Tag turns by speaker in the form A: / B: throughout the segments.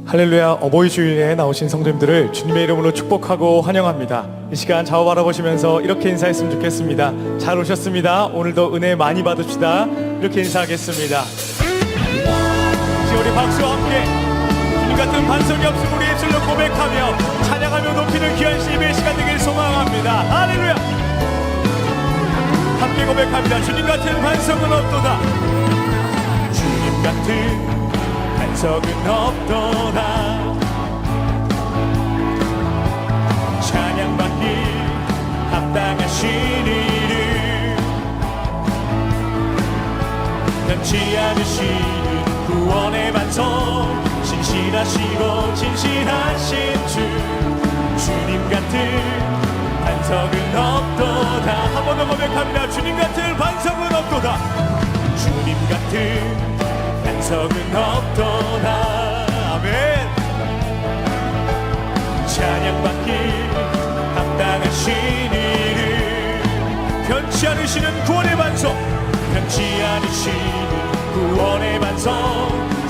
A: 할렐루야. 어버이 주일에 나오신 성도님들을 주님의 이름으로 축복하고 환영합니다. 이 시간 좌우 바라보시면서 이렇게 인사했으면 좋겠습니다. 잘 오셨습니다. 오늘도 은혜 많이 받읍시다. 이렇게 인사하겠습니다. 우리 박수와 함께 주님 같은 반석이 없음 우리 입술로 고백하며 찬양하며 높이는 귀한 예배의 시간 되길 소망합니다. 할렐루야. 함께 고백합니다. 주님 같은 반석은 없도다. 주님 같은 반석은 없도다. 찬양받기 합당하신 이름 변치 않으시는 구원의 반석 신실하시고 진실하신 주 주님 같은 반석은 없도다. 한 번 더 고백합니다. 주님 같은 반석은 없도다. 주님 같은 반석은 없도다. 아멘. 찬양받기 합당하신 이름 변치 않으시는 구원의 반석 변치 않으시는 구원의 반석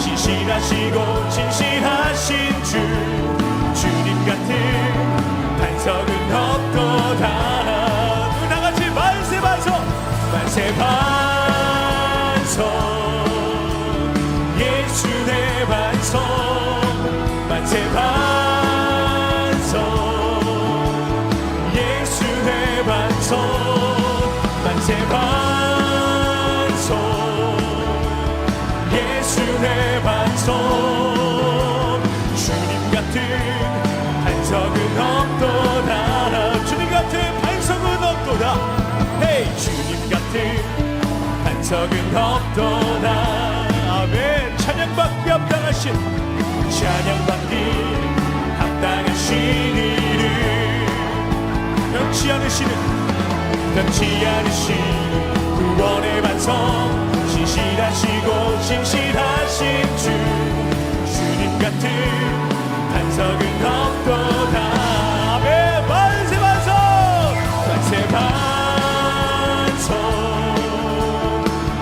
A: 신실하시고 진실하신 주 주님 같은 반석은 없도다. 누나같이 만세 반석 만세 반석 예수 내 반석 만세 반석 예수 내 반석 만세 반석 예수 내 반석 주님 같은 반석은 없도다. 주님 같은 반석은 없도다. 헤이 주님 같은 반석은 없도다. 아멘. 찬양받기 합당하신 찬양받기 합당하신 이름 변치 않으시는 구원의 반석 신실하시고 진실하신 주 주님 같은 반석은 없도다. 아멘. 만세 반석 만세 반석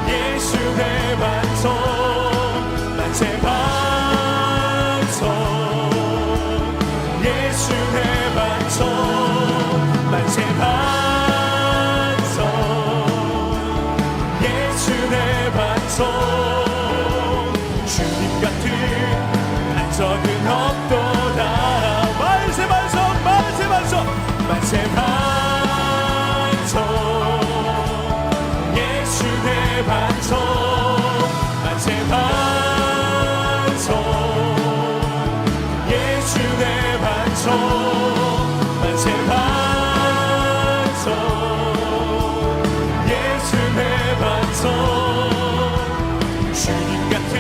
A: 예수 내 반석 만세 반석 예수 내 반석 만세 반석 예수 내 반석 주님 같은 반석은 없도다. 만세 반석 만세 반석 만세 반석 예수 내 반석 만세 반석 예수 내 반석 만세 반석 예수 내 반석 주님 같은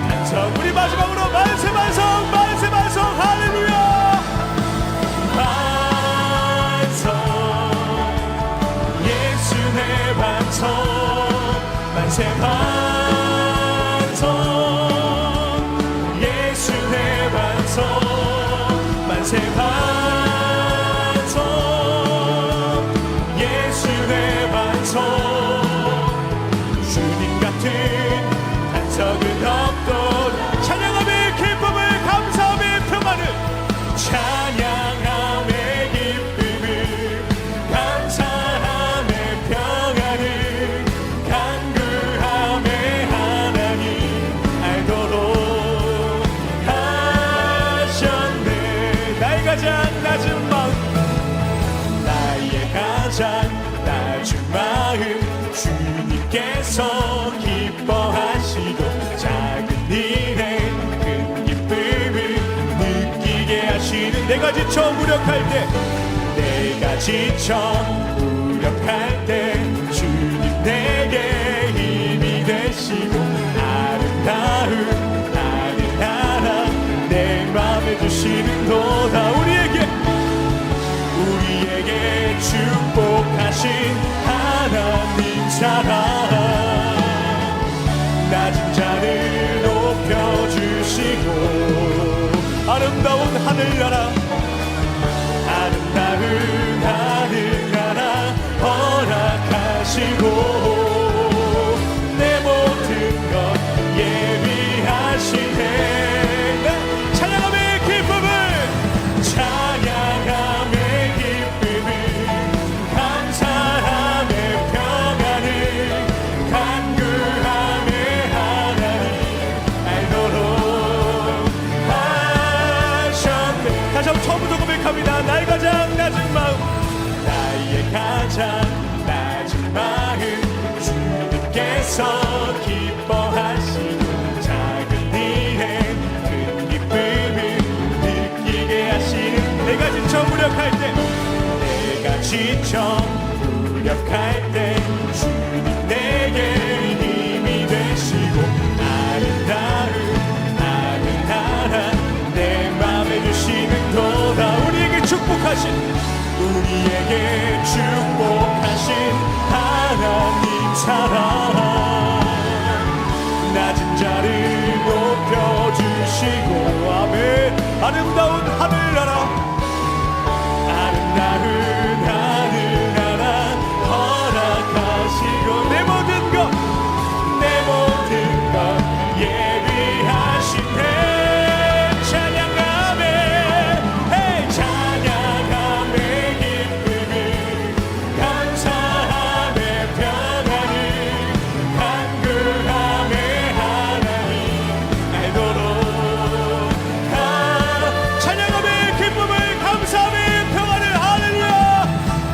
A: 반석 우리 마지막으로 만세 반석 만세 반석 할렐루야. 반석 예수 내 반석 만세 반석 예수 내 반석 만세 반석 예수 내 반석 주님 같은 반석은 없도다. 찬양함의 기쁨을 감사함의 평안을 찬양함의 기쁨을 감사함의 평안을 간구함의 하나님 알도록 하셨네. 나의 가장 낮은 마음 나의 가장 낮은 마음 주님께서 기뻐하시고 작은 일에 큰 기쁨을 느끼게 하시는 내가 지쳐 무력할 때 내가 지쳐 무력할 때 주님 내게 힘이 되시고 아름다운 하늘나라 내 맘에 주시는 도다. 우리에게 축복하신 하나님 사랑 낮은 자를 높여주시고 아름다운 하늘나라 아름다운 하늘나라 허락하시고 내 모든 것 예비하시네. 가장 낮은 마음 주님께서 기뻐하시고 작은 일에 큰 기쁨을 느끼게 하시는 내가 지쳐 무력할 때 내가 지쳐 무력할 때 주님 내게 힘이 되시고 아름다운 나라 내 맘에 주시는 도다 우리에게 축복하신 하나님 사랑 낮은 자를 높여주시고 아멘 아름다운 하늘나라 아름다운 하늘나라 허락하시고 내 모든 것 예비하신 해 찬양하며 찬양하며 기쁨을 감사하며 평안을 간구하며 하나님 알도록 찬양하며 기쁨을 감사하며 평안을 할렐루야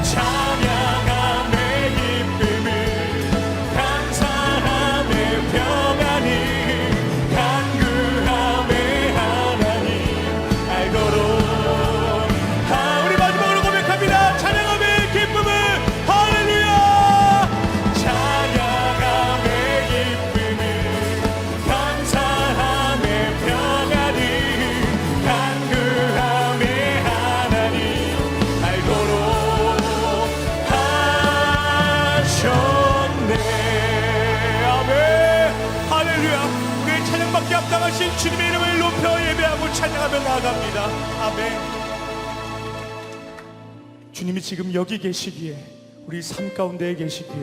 A: 찬양하며 기쁨을 감사하며 평안을 간구하며 하나님 알도록 우리 마지막으로 고백합니다. 찬양하며 기쁨을 할렐루야 찬양하며 기쁨을 감사하며 평안을 간구하며 하나님 알도록 하셨네 아멘 할렐루야 우리의 찬양받기 합당하신 주님의 이름을 높여 예배하고 찬양하며 나아갑니다. 아멘. 주님이 지금 여기 계시기에 우리 삶 가운데에 계시기에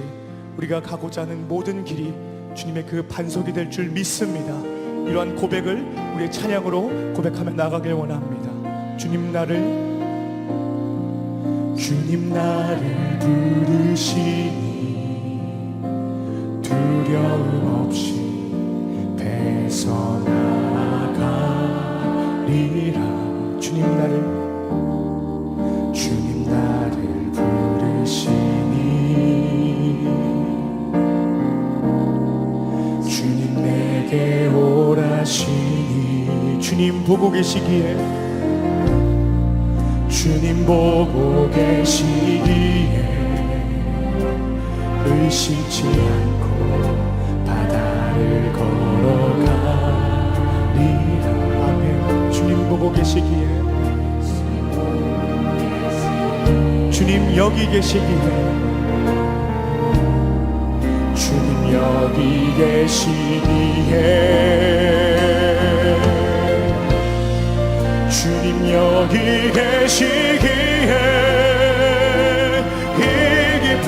A: 우리가 가고자 하는 모든 길이 주님의 그 반석이 될 줄 믿습니다. 이러한 고백을 우리의 찬양으로 고백하며 나가길 원합니다. 주님 나를 부르시니 두려움 없이 배서 나아가리라. 주님 나를 부르시니 주님 내게 오라시니 주님 보고 계시기에 의심치 않고 바다를 걸어가리라. 아멘. 주님 보고 계시기에 주님 여기 계시기에 주님 여기 계시기에 주님 여기 계시기에 이 깊은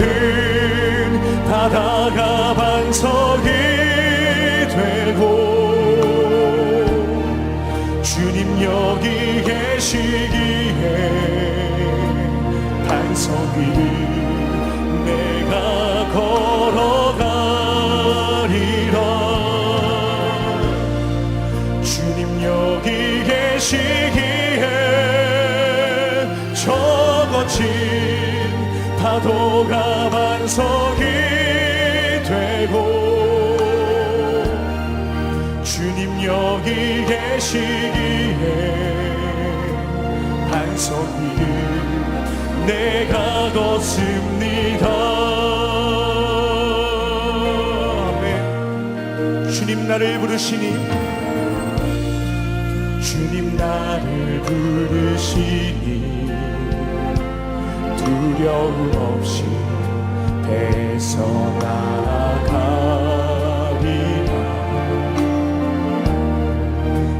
A: 바다가 반석이 되고 주님 여기 계시기에 반석 위를 내가 걸어가리라. 주님 여기 계시기에 저 거친 파도가 반석이 되고 주님 여기 계시기에 반석 위를 내가 걷습니다. 아멘. 주님 나를 부르시니 두려움 없이 배서 나아가리라.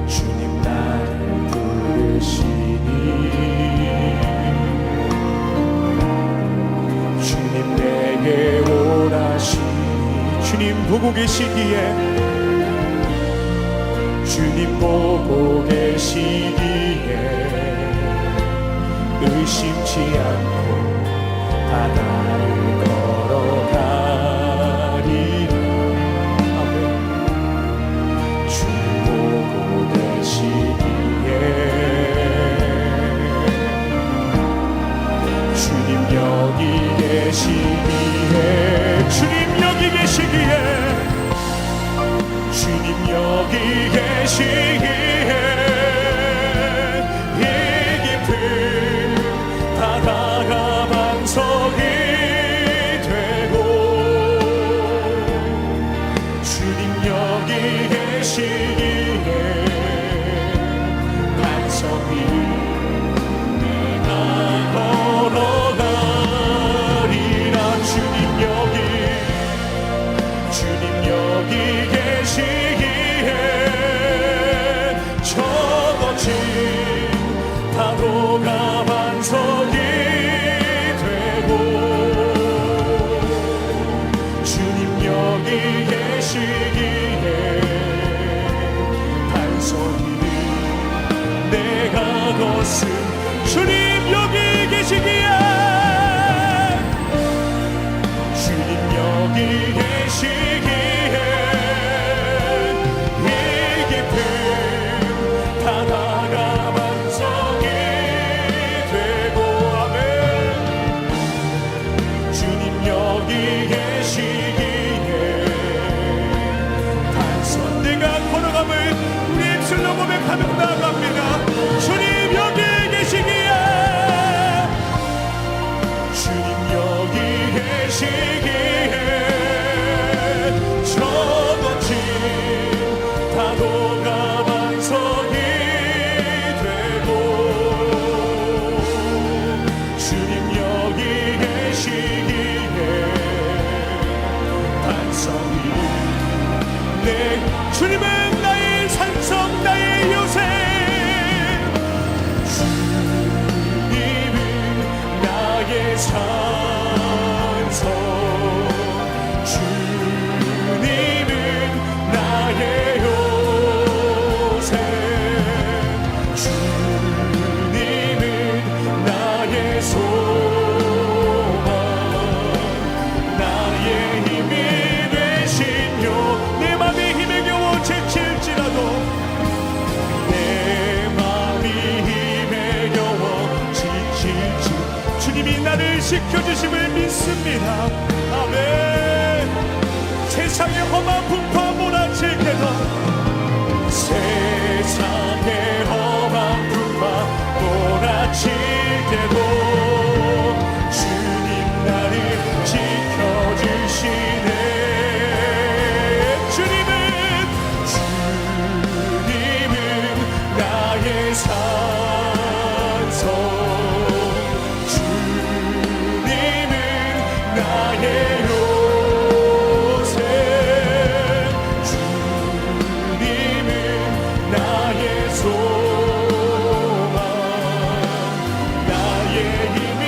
A: 주님 나를 부르시니 주님 내게 오라시니 주님 보고 계시기에 주님 보고 계시기에 의심치 않고 바다를 걸어가리라. 아멘. 주님 보고 계시기에 주님 여기 계시 주님 여기 계시기에 이 깊은 바다가 반석이 되고 주님 여기 계시기에 반석이 내가 걸어가리라 주님 여기 계시기에 저거진 파도가 반석이 되고 주님 여기 계시기에 반석이 내가 걷은 주님 여기 계시기에 주님 여기 계시기에 이 깊은 바다가 반석이 되고 아멘 주님 여기 계시기에 반석 내가 걸어감을 우리 입술로 고백하며 나아갑니다 주님 여기 계시기에 주님 여기 계시기에 저거진 파도가 반석이 되고 주님 여기 계시기에 반석이 내 주님은 나의 산성 나의 요새 주님은 나의 산성 주님은 나의 요새 주님은 나의 소망 나의 힘이 되시며 내 맘이 힘에 겨워 지칠지라도 내 맘이 힘에 겨워 지칠지 주님이 나를 지켜주심을 믿습니다 아멘 세상의 험한 풍파 몰아칠 때도 세상의 험한 풍파 몰아칠 때도 주님 나를 지켜주시네 주님은 나의 산성 주님은 나의 요새 주님은 나의 소망 나의 힘이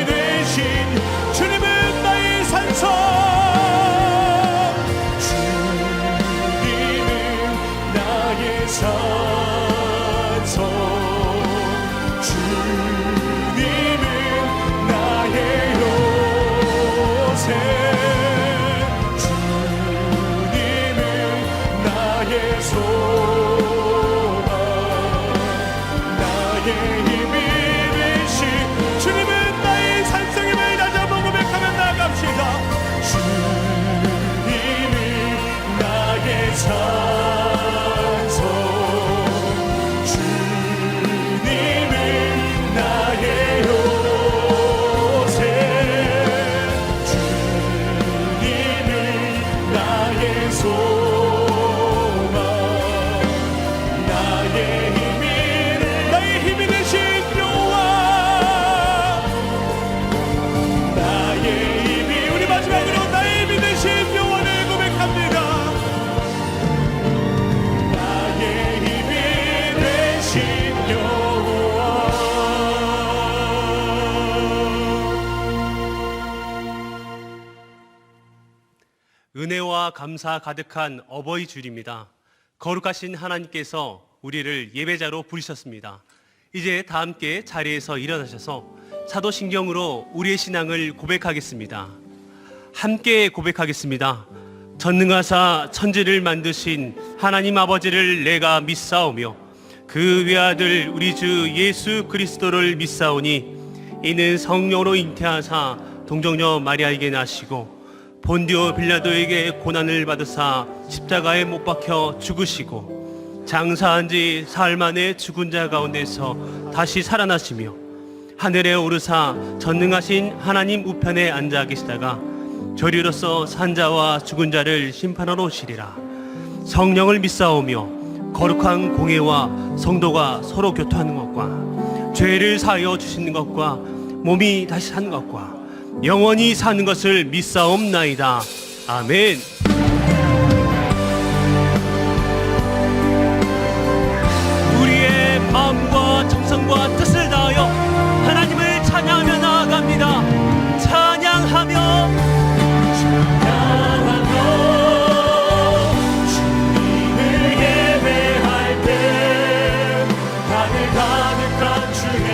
A: 되신 주님은 나의 산성 주님은 나의 산성 주님은 나의 요새 주님은 나의 소망 나의 힘이 되신 주님은 나의 산성임을 다시 한번 고백하며 나갑시다 주님은 나의 산성 주님은 나의 요새 주님은 나의 소망 나의 힘이 되신 여호와 나의 힘이 우리 마지막으로 나의 힘이 되신 여호와를 고백합니다 나의 힘이 되신 여호와
B: 은혜와 감사 가득한 어버이 주일입니다. 거룩하신 하나님께서 우리를 예배자로 부르셨습니다. 이제 다 함께 자리에서 일어나셔서 사도신경으로 우리의 신앙을 고백하겠습니다. 함께 고백하겠습니다. 전능하사 천지를 만드신 하나님 아버지를 내가 믿사오며 그 외아들 우리 주 예수 그리스도를 믿사오니 이는 성령으로 잉태하사 동정녀 마리아에게 나시고 본디오 빌라도에게 고난을 받으사 십자가에 못 박혀 죽으시고 장사한 지 사흘 만에 죽은 자 가운데서 다시 살아나시며 하늘에 오르사 전능하신 하나님 우편에 앉아 계시다가 저리로서 산자와 죽은 자를 심판하러 오시리라. 성령을 믿사오며 거룩한 공회와 성도가 서로 교토하는 것과 죄를 사하여 주시는 것과 몸이 다시 사는 것과 영원히 사는 것을 믿사옵나이다. 아멘. 우리의 마음과 정성과 뜻을 다하여 하나님을 찬양하며 나아갑니다. 찬양하며
A: 주님을 예배할 때 하늘 가득한 주의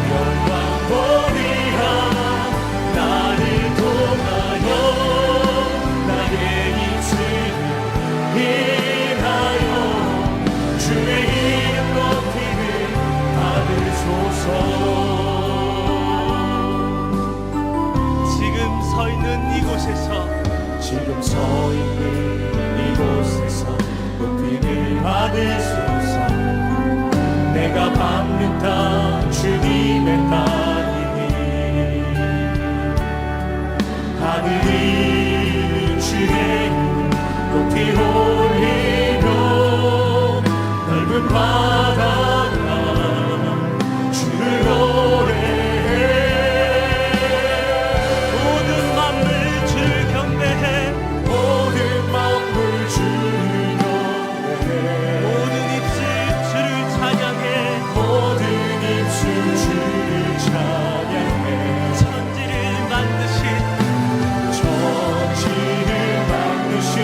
A: 영광 보리라. 나를 통하여 나의 입술을 인하여 주의 이름 높이를 받으소서.
B: 지금 서 있는 이곳에서
A: 높이를 받으소서. 내가 밟는 땅 주님의 땅이니 하늘이 주의 높이 올리며 넓은 바다가 주를 노래해.
B: 모든 만물 주를 경배해.
A: 모든 만물 주를 경배해.
B: 모든 입술 주를 찬양해.
A: 모든 입술 주를 찬양해.
B: 천지를 만드신
A: 천지를 만드신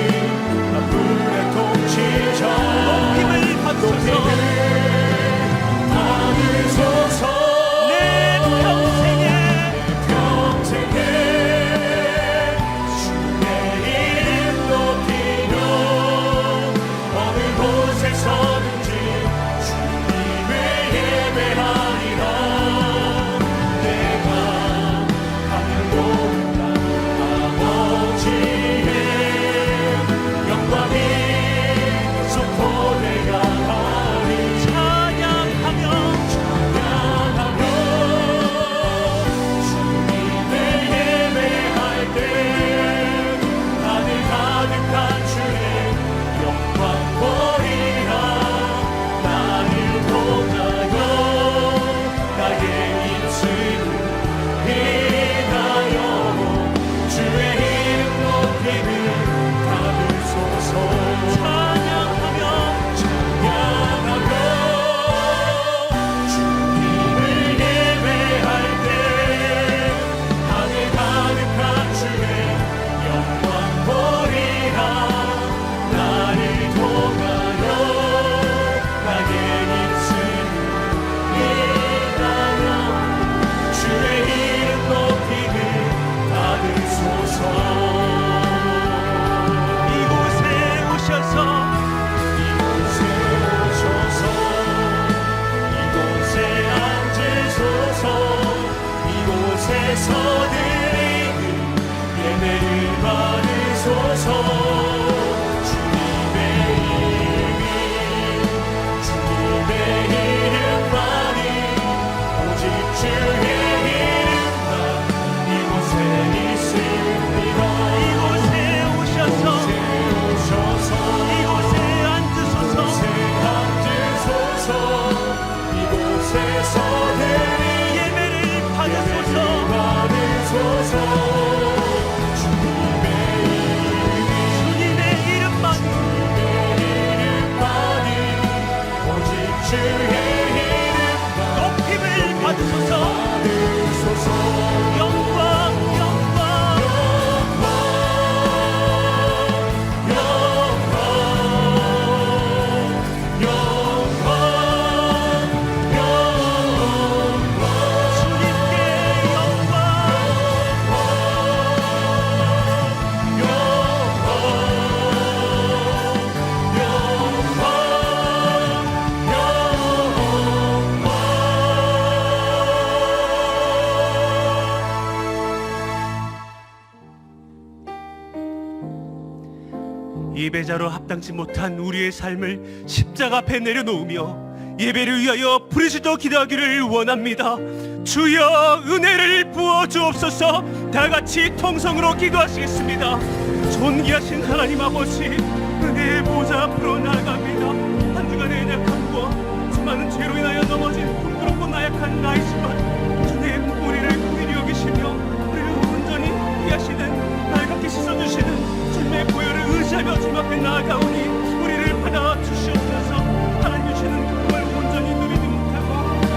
B: 예배자로 합당치 못한 우리의 삶을 십자가 앞에 내려놓으며 예배를 위하여 부르짖어 기도하기를 원합니다. 주여 은혜를 부어 주옵소서. 다 같이 통성으로 기도하시겠습니다. 존귀하신 하나님 아버지, 은혜의 보좌 앞으로 나아갑니다. 한 주간의 약함과 수많은 죄로 인하여 넘어진 부끄럽고 나약한 나이지만 주님 우리를 긍휼히 여기시며 우리를 온전히 피하시는 날같이 씻어주시는 주님의 보혈을 의지하며 주님 앞에 나아가오니 우리를 받아주시옵소서. 하나님 주시는 그걸 온전히 누리지 못하고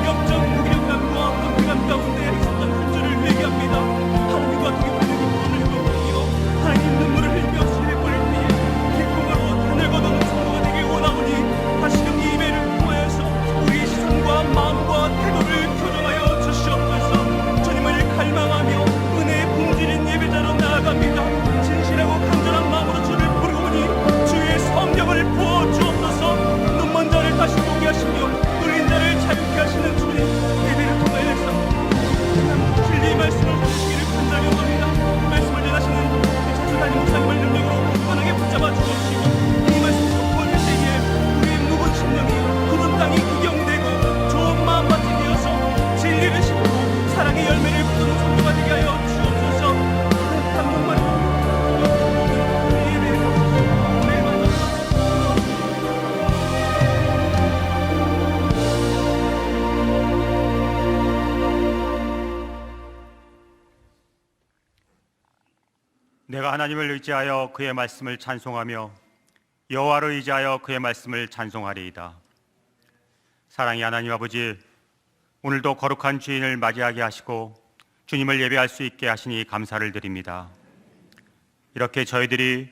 B: 영적 무기력감과 불쾌감 가운데 있었던 한 주를 회개합니다. 하나님과 동행하는 기쁨을 회복하며 하나님 눈물을 흘리며 시대 버릴 때에 기쁨으로 하늘 거두는 성도가 되길 원하오니 다시금 이 예배를 통하여서 우리의 시선과 마음과 태도를 교정하여 주시옵소서. 주님을 갈망하며 은혜의 풍질인 예배자로 나아갑니다. 진실하고 간절한 마음으로 주를 부르오니 주의 성령을 부어 주옵소서. 눈먼 자를 다시 보게 하시며 눌린 자를 자유케 하시는 주님, 예배를 통하여서 진리의 말씀을 주시기를 간절히 원합니다. 말씀을 전하시는 차수단임 목사님을 능력으로 굳건하게 붙잡아 주옵시고 이 말씀 선포할 때에 우리의 묵은 심령이 굳은 땅이 구경되고 좋은 마음 받게 되어서 진리를 심고 사랑의 열매를 거두는 성도가 되게 하여 주옵소서. 감동만
C: 내가 하나님을 의지하여 그의 말씀을 찬송하며 여호와를 의지하여 그의 말씀을 찬송하리이다. 사랑의 하나님 아버지, 오늘도 거룩한 주인을 맞이하게 하시고 주님을 예배할 수 있게 하시니 감사를 드립니다. 이렇게 저희들이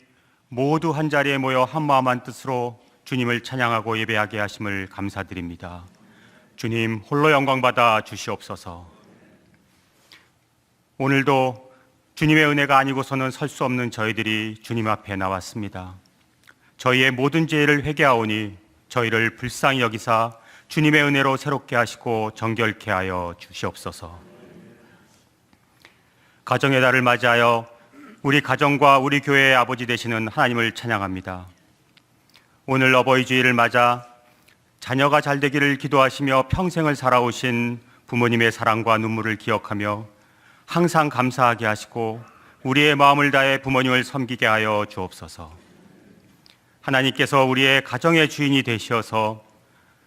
C: 모두 한자리에 모여 한마음 한뜻으로 주님을 찬양하고 예배하게 하심을 감사드립니다. 주님 홀로 영광받아 주시옵소서. 오늘도 주님의 은혜가 아니고서는 설 수 없는 저희들이 주님 앞에 나왔습니다. 저희의 모든 죄를 회개하오니 저희를 불쌍히 여기사 주님의 은혜로 새롭게 하시고 정결케 하여 주시옵소서. 가정의 달을 맞이하여 우리 가정과 우리 교회의 아버지 되시는 하나님을 찬양합니다. 오늘 어버이 주일을 맞아 자녀가 잘 되기를 기도하시며 평생을 살아오신 부모님의 사랑과 눈물을 기억하며 항상 감사하게 하시고 우리의 마음을 다해 부모님을 섬기게 하여 주옵소서. 하나님께서 우리의 가정의 주인이 되시어서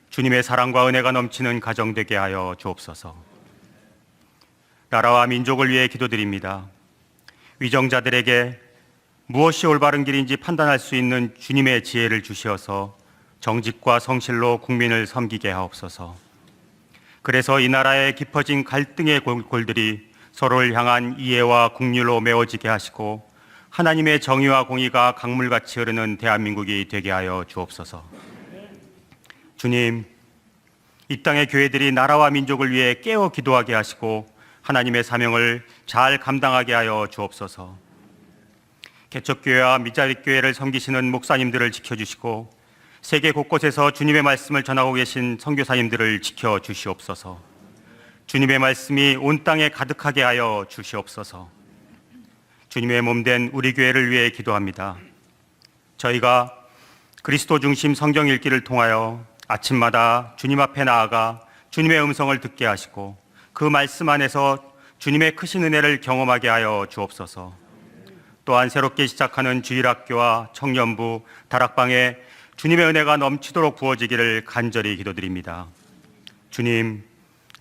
C: 주님의 사랑과 은혜가 넘치는 가정 되게 하여 주옵소서. 나라와 민족을 위해 기도드립니다. 위정자들에게 무엇이 올바른 길인지 판단할 수 있는 주님의 지혜를 주시어서 정직과 성실로 국민을 섬기게 하옵소서. 그래서 이 나라의 깊어진 갈등의 골들이 서로를 향한 이해와 국률로 메워지게 하시고 하나님의 정의와 공의가 강물같이 흐르는 대한민국이 되게 하여 주옵소서. 주님, 이 땅의 교회들이 나라와 민족을 위해 깨어 기도하게 하시고 하나님의 사명을 잘 감당하게 하여 주옵소서. 개척교회와 미자립교회를 섬기시는 목사님들을 지켜주시고 세계 곳곳에서 주님의 말씀을 전하고 계신 선교사님들을 지켜주시옵소서. 주님의 말씀이 온 땅에 가득하게 하여 주시옵소서. 주님의 몸된 우리 교회를 위해 기도합니다. 저희가 그리스도 중심 성경 읽기를 통하여 아침마다 주님 앞에 나아가 주님의 음성을 듣게 하시고 그 말씀 안에서 주님의 크신 은혜를 경험하게 하여 주옵소서. 또한 새롭게 시작하는 주일학교와 청년부, 다락방에 주님의 은혜가 넘치도록 부어지기를 간절히 기도드립니다. 주님,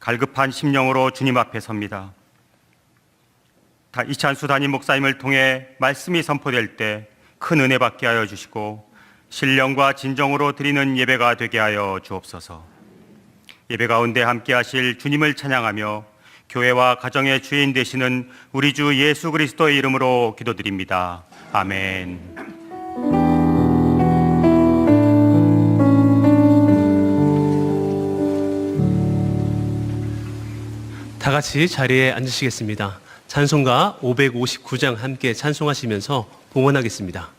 C: 갈급한 심령으로 주님 앞에 섭니다. 이찬수 담임 목사님을 통해 말씀이 선포될 때 큰 은혜 받게 하여 주시고 신령과 진정으로 드리는 예배가 되게 하여 주옵소서. 예배 가운데 함께 하실 주님을 찬양하며 교회와 가정의 주인 되시는 우리 주 예수 그리스도의 이름으로 기도드립니다. 아멘.
B: 다 같이 자리에 앉으시겠습니다. 찬송가 559장 함께 찬송하시면서 봉헌하겠습니다.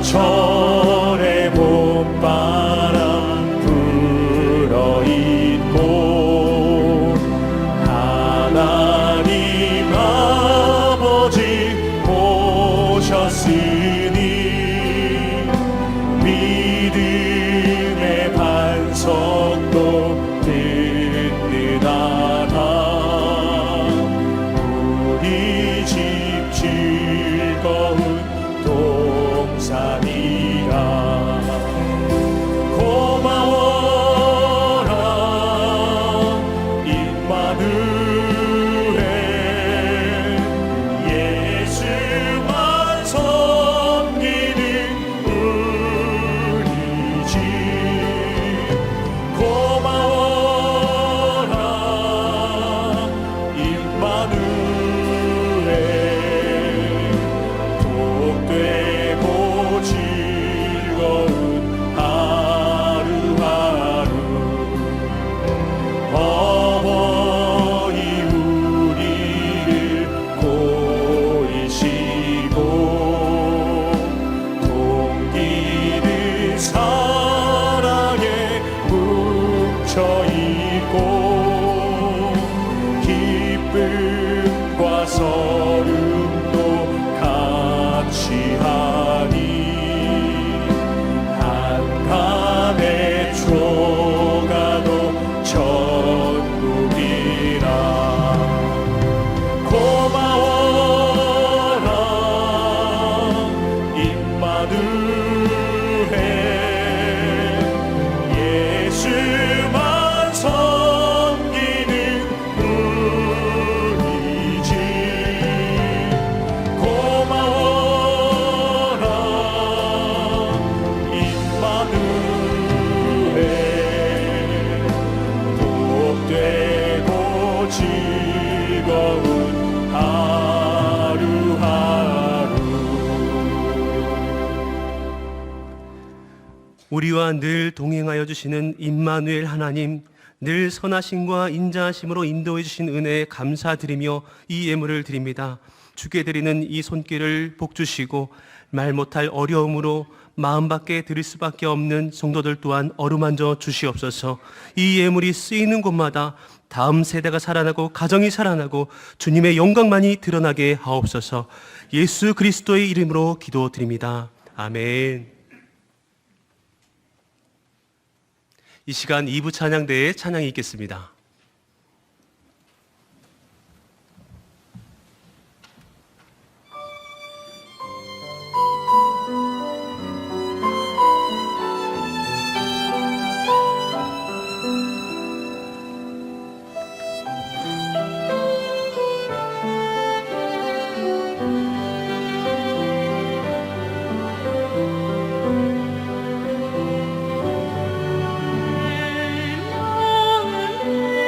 A: 사천의 봄바람 불어있고 서름도 같이 하니 한간의 초가도 천국이라 고마워라 임마누엘 예수만 섬기는 뿐이지 고마워라 임마누엘 복되고 즐거운 하루하루
B: 우리와 늘 동행하여 주시는 임마누엘 하나님, 늘 선하심과 인자하심으로 인도해 주신 은혜에 감사드리며 이 예물을 드립니다. 주께 드리는 이 손길을 복 주시고 말 못할 어려움으로 마음밖에 드릴 수밖에 없는 성도들 또한 어루만져 주시옵소서. 이 예물이 쓰이는 곳마다 다음 세대가 살아나고 가정이 살아나고 주님의 영광만이 드러나게 하옵소서. 예수 그리스도의 이름으로 기도드립니다. 아멘. 이 시간 2부 찬양대에 찬양이 있겠습니다.
D: 내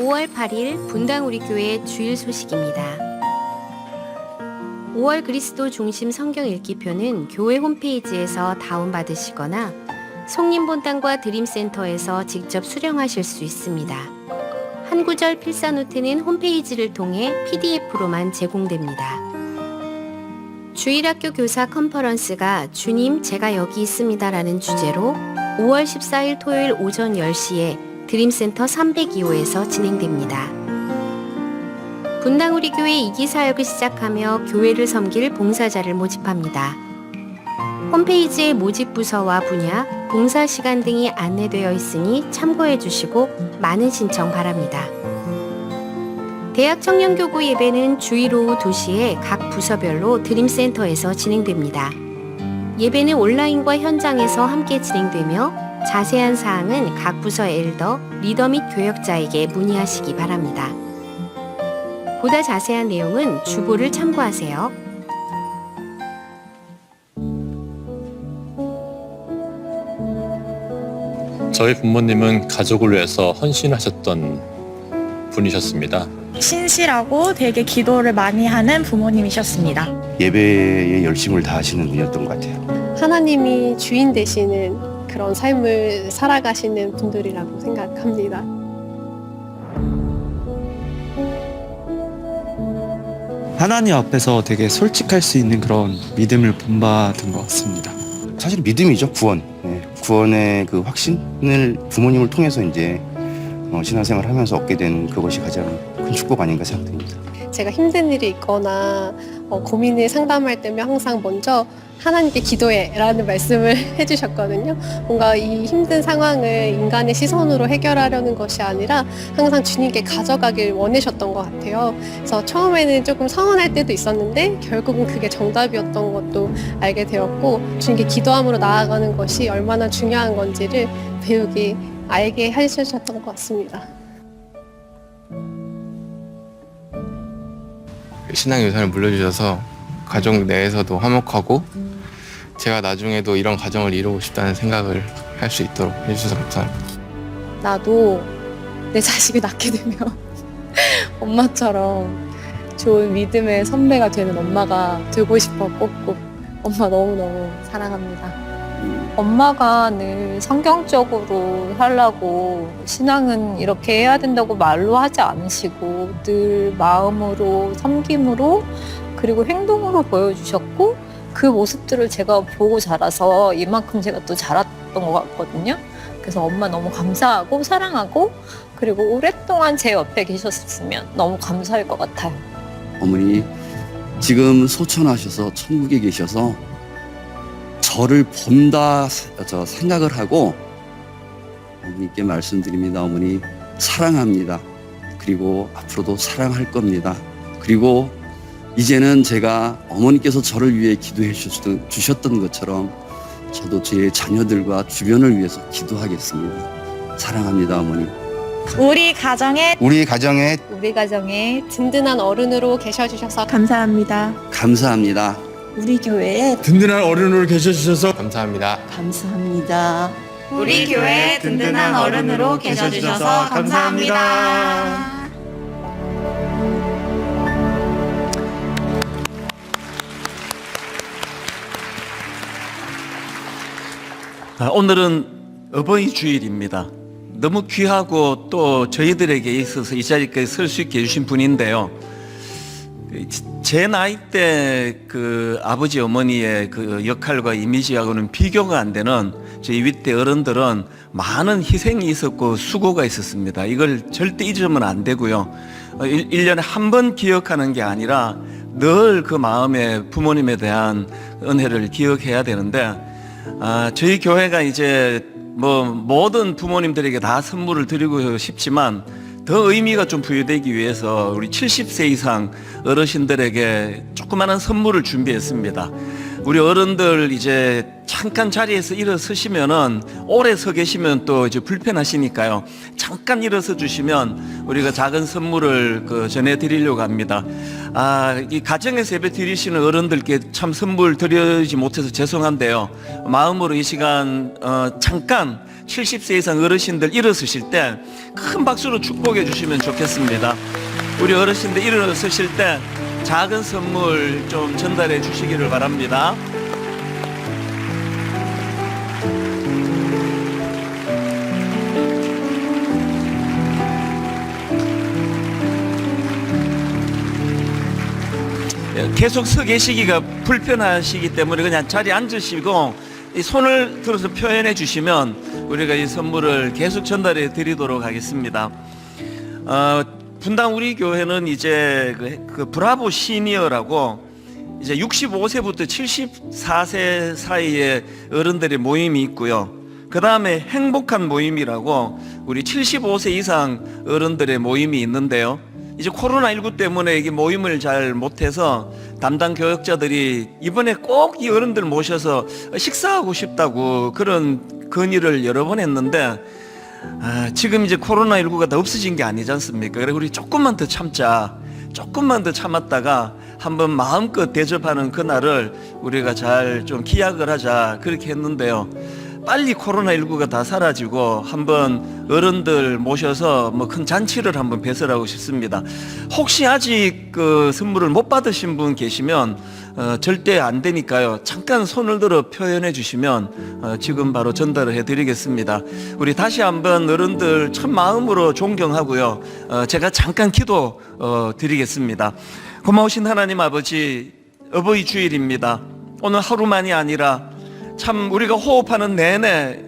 D: 5월 8일 분당 우리 교회 주일 소식입니다. 5월 그리스도 중심 성경 읽기표는 교회 홈페이지에서 다운받으시거나 송림본당과 드림센터에서 직접 수령하실 수 있습니다. 한 구절 필사노트는 홈페이지를 통해 PDF로만 제공됩니다. 주일학교 교사 컨퍼런스가 주님 제가 여기 있습니다라는 주제로 5월 14일 토요일 오전 10시에 드림센터 302호에서 진행됩니다. 분당 우리 교회 2기 사역을 시작하며 교회를 섬길 봉사자를 모집합니다. 홈페이지에 모집 부서와 분야, 봉사 시간 등이 안내되어 있으니 참고해 주시고 많은 신청 바랍니다. 대학 청년교구 예배는 주일 오후 2시에 각 부서별로 드림센터에서 진행됩니다. 예배는 온라인과 현장에서 함께 진행되며 자세한 사항은 각 부서 엘더, 리더 및 교역자에게 문의하시기 바랍니다. 보다 자세한 내용은 주보를 참고하세요.
E: 저희 부모님은 가족을 위해서 헌신하셨던 분이셨습니다.
F: 신실하고 되게 기도를 많이 하는 부모님이셨습니다.
G: 예배에 열심을 다하시는 분이었던 것 같아요.
H: 하나님이 주인 되시는 그런 삶을 살아가시는 분들이라고 생각합니다.
I: 하나님 앞에서 되게 솔직할 수 있는 그런 믿음을 본받은 것 같습니다.
G: 사실 믿음이죠, 구원. 구원의 그 확신을 부모님을 통해서 이제 신앙생활을 하면서 얻게 된 그것이 가장 큰 축복 아닌가 생각됩니다.
H: 제가 힘든 일이 있거나 고민을 상담할 때면 항상 먼저 하나님께 기도해라는 말씀을 해주셨거든요. 뭔가 이 힘든 상황을 인간의 시선으로 해결하려는 것이 아니라 항상 주님께 가져가길 원하셨던 것 같아요. 그래서 처음에는 조금 서운할 때도 있었는데 결국은 그게 정답이었던 것도 알게 되었고, 주님께 기도함으로 나아가는 것이 얼마나 중요한 건지를 알게 해주셨던 것 같습니다.
J: 신앙 유산을 물려주셔서 가족 내에서도 화목하고 제가 나중에도 이런 가정을 이루고 싶다는 생각을 할 수 있도록 해주셔서 감사합니다.
F: 나도 내 자식을 낳게 되면 엄마처럼 좋은 믿음의 선배가 되는 엄마가 되고 싶어. 꼭꼭 엄마 너무너무 사랑합니다.
K: 엄마가 늘 성경적으로 살라고 신앙은 이렇게 해야 된다고 말로 하지 않으시고 늘 마음으로, 섬김으로, 그리고 행동으로 보여주셨고, 그 모습들을 제가 보고 자라서 이만큼 제가 또 자랐던 것 같거든요. 그래서 엄마 너무 감사하고 사랑하고, 그리고 오랫동안 제 옆에 계셨으면 너무 감사할 것 같아요.
L: 어머니 지금 소천하셔서 천국에 계셔서 저를 본다 생각을 하고 어머니께 말씀드립니다. 어머니 사랑합니다. 그리고 앞으로도 사랑할 겁니다. 그리고 이제는 제가 어머니께서 저를 위해 기도해 주셨던 것처럼 저도 제 자녀들과 주변을 위해서 기도하겠습니다. 사랑합니다, 어머니.
F: 우리 가정에
H: 든든한 어른으로 계셔주셔서
F: 감사합니다.
L: 감사합니다.
F: 우리 교회에
I: 든든한 어른으로 계셔주셔서
J: 감사합니다.
F: 감사합니다. 우리 교회 든든한 어른으로 계셔주셔서 감사합니다.
M: 오늘은 어버이 주일입니다. 너무 귀하고 또 저희들에게 있어서 이 자리에 설 수 있게 해주신 분인데요. 제 나이 때 그 아버지 어머니의 그 역할과 이미지하고는 비교가 안 되는 저희 윗대 어른들은 많은 희생이 있었고 수고가 있었습니다. 이걸 절대 잊으면 안 되고요. 1년에 한 번 기억하는 게 아니라 늘 그 마음에 부모님에 대한 은혜를 기억해야 되는데, 저희 교회가 이제 뭐 모든 부모님들에게 다 선물을 드리고 싶지만 더 의미가 좀 부여되기 위해서 우리 70세 이상 어르신들에게 조그마한 선물을 준비했습니다. 우리 어른들 이제 잠깐 자리에서 일어서시면은 오래 서 계시면 또 이제 불편하시니까요. 잠깐 일어서 주시면 우리가 작은 선물을 전해드리려고 합니다. 이 가정에서 예배 드리시는 어른들께 참 선물 드리지 못해서 죄송한데요. 마음으로 이 시간 잠깐 70세 이상 어르신들 일어서실 때 큰 박수로 축복해 주시면 좋겠습니다. 우리 어르신들 일어서실 때 작은 선물 좀 전달해 주시기를 바랍니다. 계속 서 계시기가 불편하시기 때문에 그냥 자리에 앉으시고 이 손을 들어서 표현해 주시면 우리가 이 선물을 계속 전달해 드리도록 하겠습니다. 분당 우리 교회는 이제 그 브라보 시니어라고 이제 65세부터 74세 사이에 어른들의 모임이 있고요. 그 다음에 행복한 모임이라고 우리 75세 이상 어른들의 모임이 있는데요. 이제 코로나19 때문에 이게 모임을 잘 못해서 담당 교역자들이 이번에 꼭 이 어른들 모셔서 식사하고 싶다고 그런 건의를 여러 번 했는데 지금 이제 코로나19가 다 없어진 게 아니지 않습니까? 그래 우리 조금만 더 참자. 조금만 더 참았다가 한번 마음껏 대접하는 그날을 우리가 잘 좀 기약을 하자 그렇게 했는데요. 빨리 코로나19가 다 사라지고 한번 어른들 모셔서 뭐 큰 잔치를 한번 배설하고 싶습니다. 혹시 아직 그 선물을 못 받으신 분 계시면 절대 안 되니까요. 잠깐 손을 들어 표현해 주시면 지금 바로 전달을 해드리겠습니다. 우리 다시 한번 어른들 참 마음으로 존경하고요. 제가 잠깐 기도 드리겠습니다. 고마우신 하나님 아버지, 어버이 주일입니다. 오늘 하루만이 아니라 참 우리가 호흡하는 내내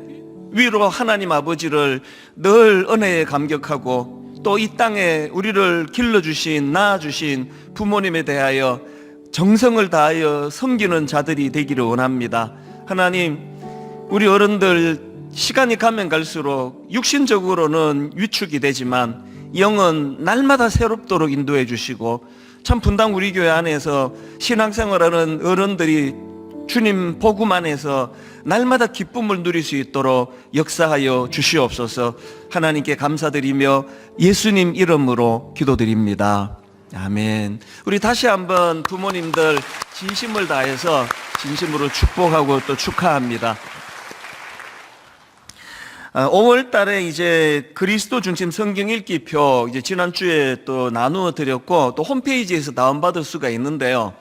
M: 위로 하나님 아버지를 늘 은혜에 감격하고 또 이 땅에 우리를 길러주신 낳아주신 부모님에 대하여 정성을 다하여 섬기는 자들이 되기를 원합니다. 하나님, 우리 어른들 시간이 가면 갈수록 육신적으로는 위축이 되지만 영은 날마다 새롭도록 인도해 주시고 참 분당 우리 교회 안에서 신앙생활하는 어른들이 주님 복음 안에서 날마다 기쁨을 누릴 수 있도록 역사하여 주시옵소서. 하나님께 감사드리며 예수님 이름으로 기도드립니다. 아멘. 우리 다시 한번 부모님들 진심을 다해서 진심으로 축복하고 또 축하합니다. 5월 달에 이제 그리스도 중심 성경 읽기표 이제 지난주에 또 나누어 드렸고 또 홈페이지에서 다운받을 수가 있는데요.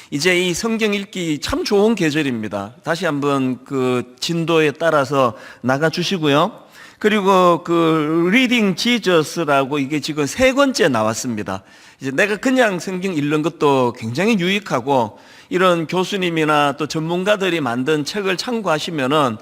M: 이제 이 성경 읽기 참 좋은 계절입니다. 다시 한번 그 진도에 따라서 나가 주시고요. 그리고 그 Reading Jesus라고 이게 지금 3권째 나왔습니다. 이제 내가 그냥 성경 읽는 것도 굉장히 유익하고 이런 교수님이나 또 전문가들이 만든 책을 참고하시면은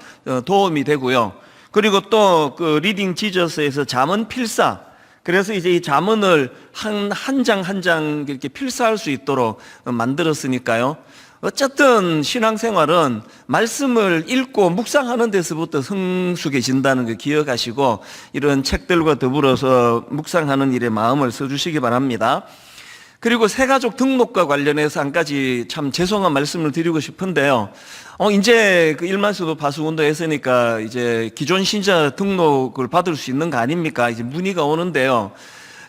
M: 도움이 되고요. 그리고 또 그 Reading Jesus에서 잠언 필사, 그래서 이제 이 잠언을 한 장 한 장 이렇게 필사할 수 있도록 만들었으니까요. 어쨌든 신앙생활은 말씀을 읽고 묵상하는 데서부터 성숙해진다는 거 기억하시고 이런 책들과 더불어서 묵상하는 일에 마음을 써주시기 바랍니다. 그리고 새가족 등록과 관련해서 한 가지 참 죄송한 말씀을 드리고 싶은데요. 이제 그 일만수도 파수운동 했으니까 이제 기존 신자 등록을 받을 수 있는 거 아닙니까? 이제 문의가 오는데요.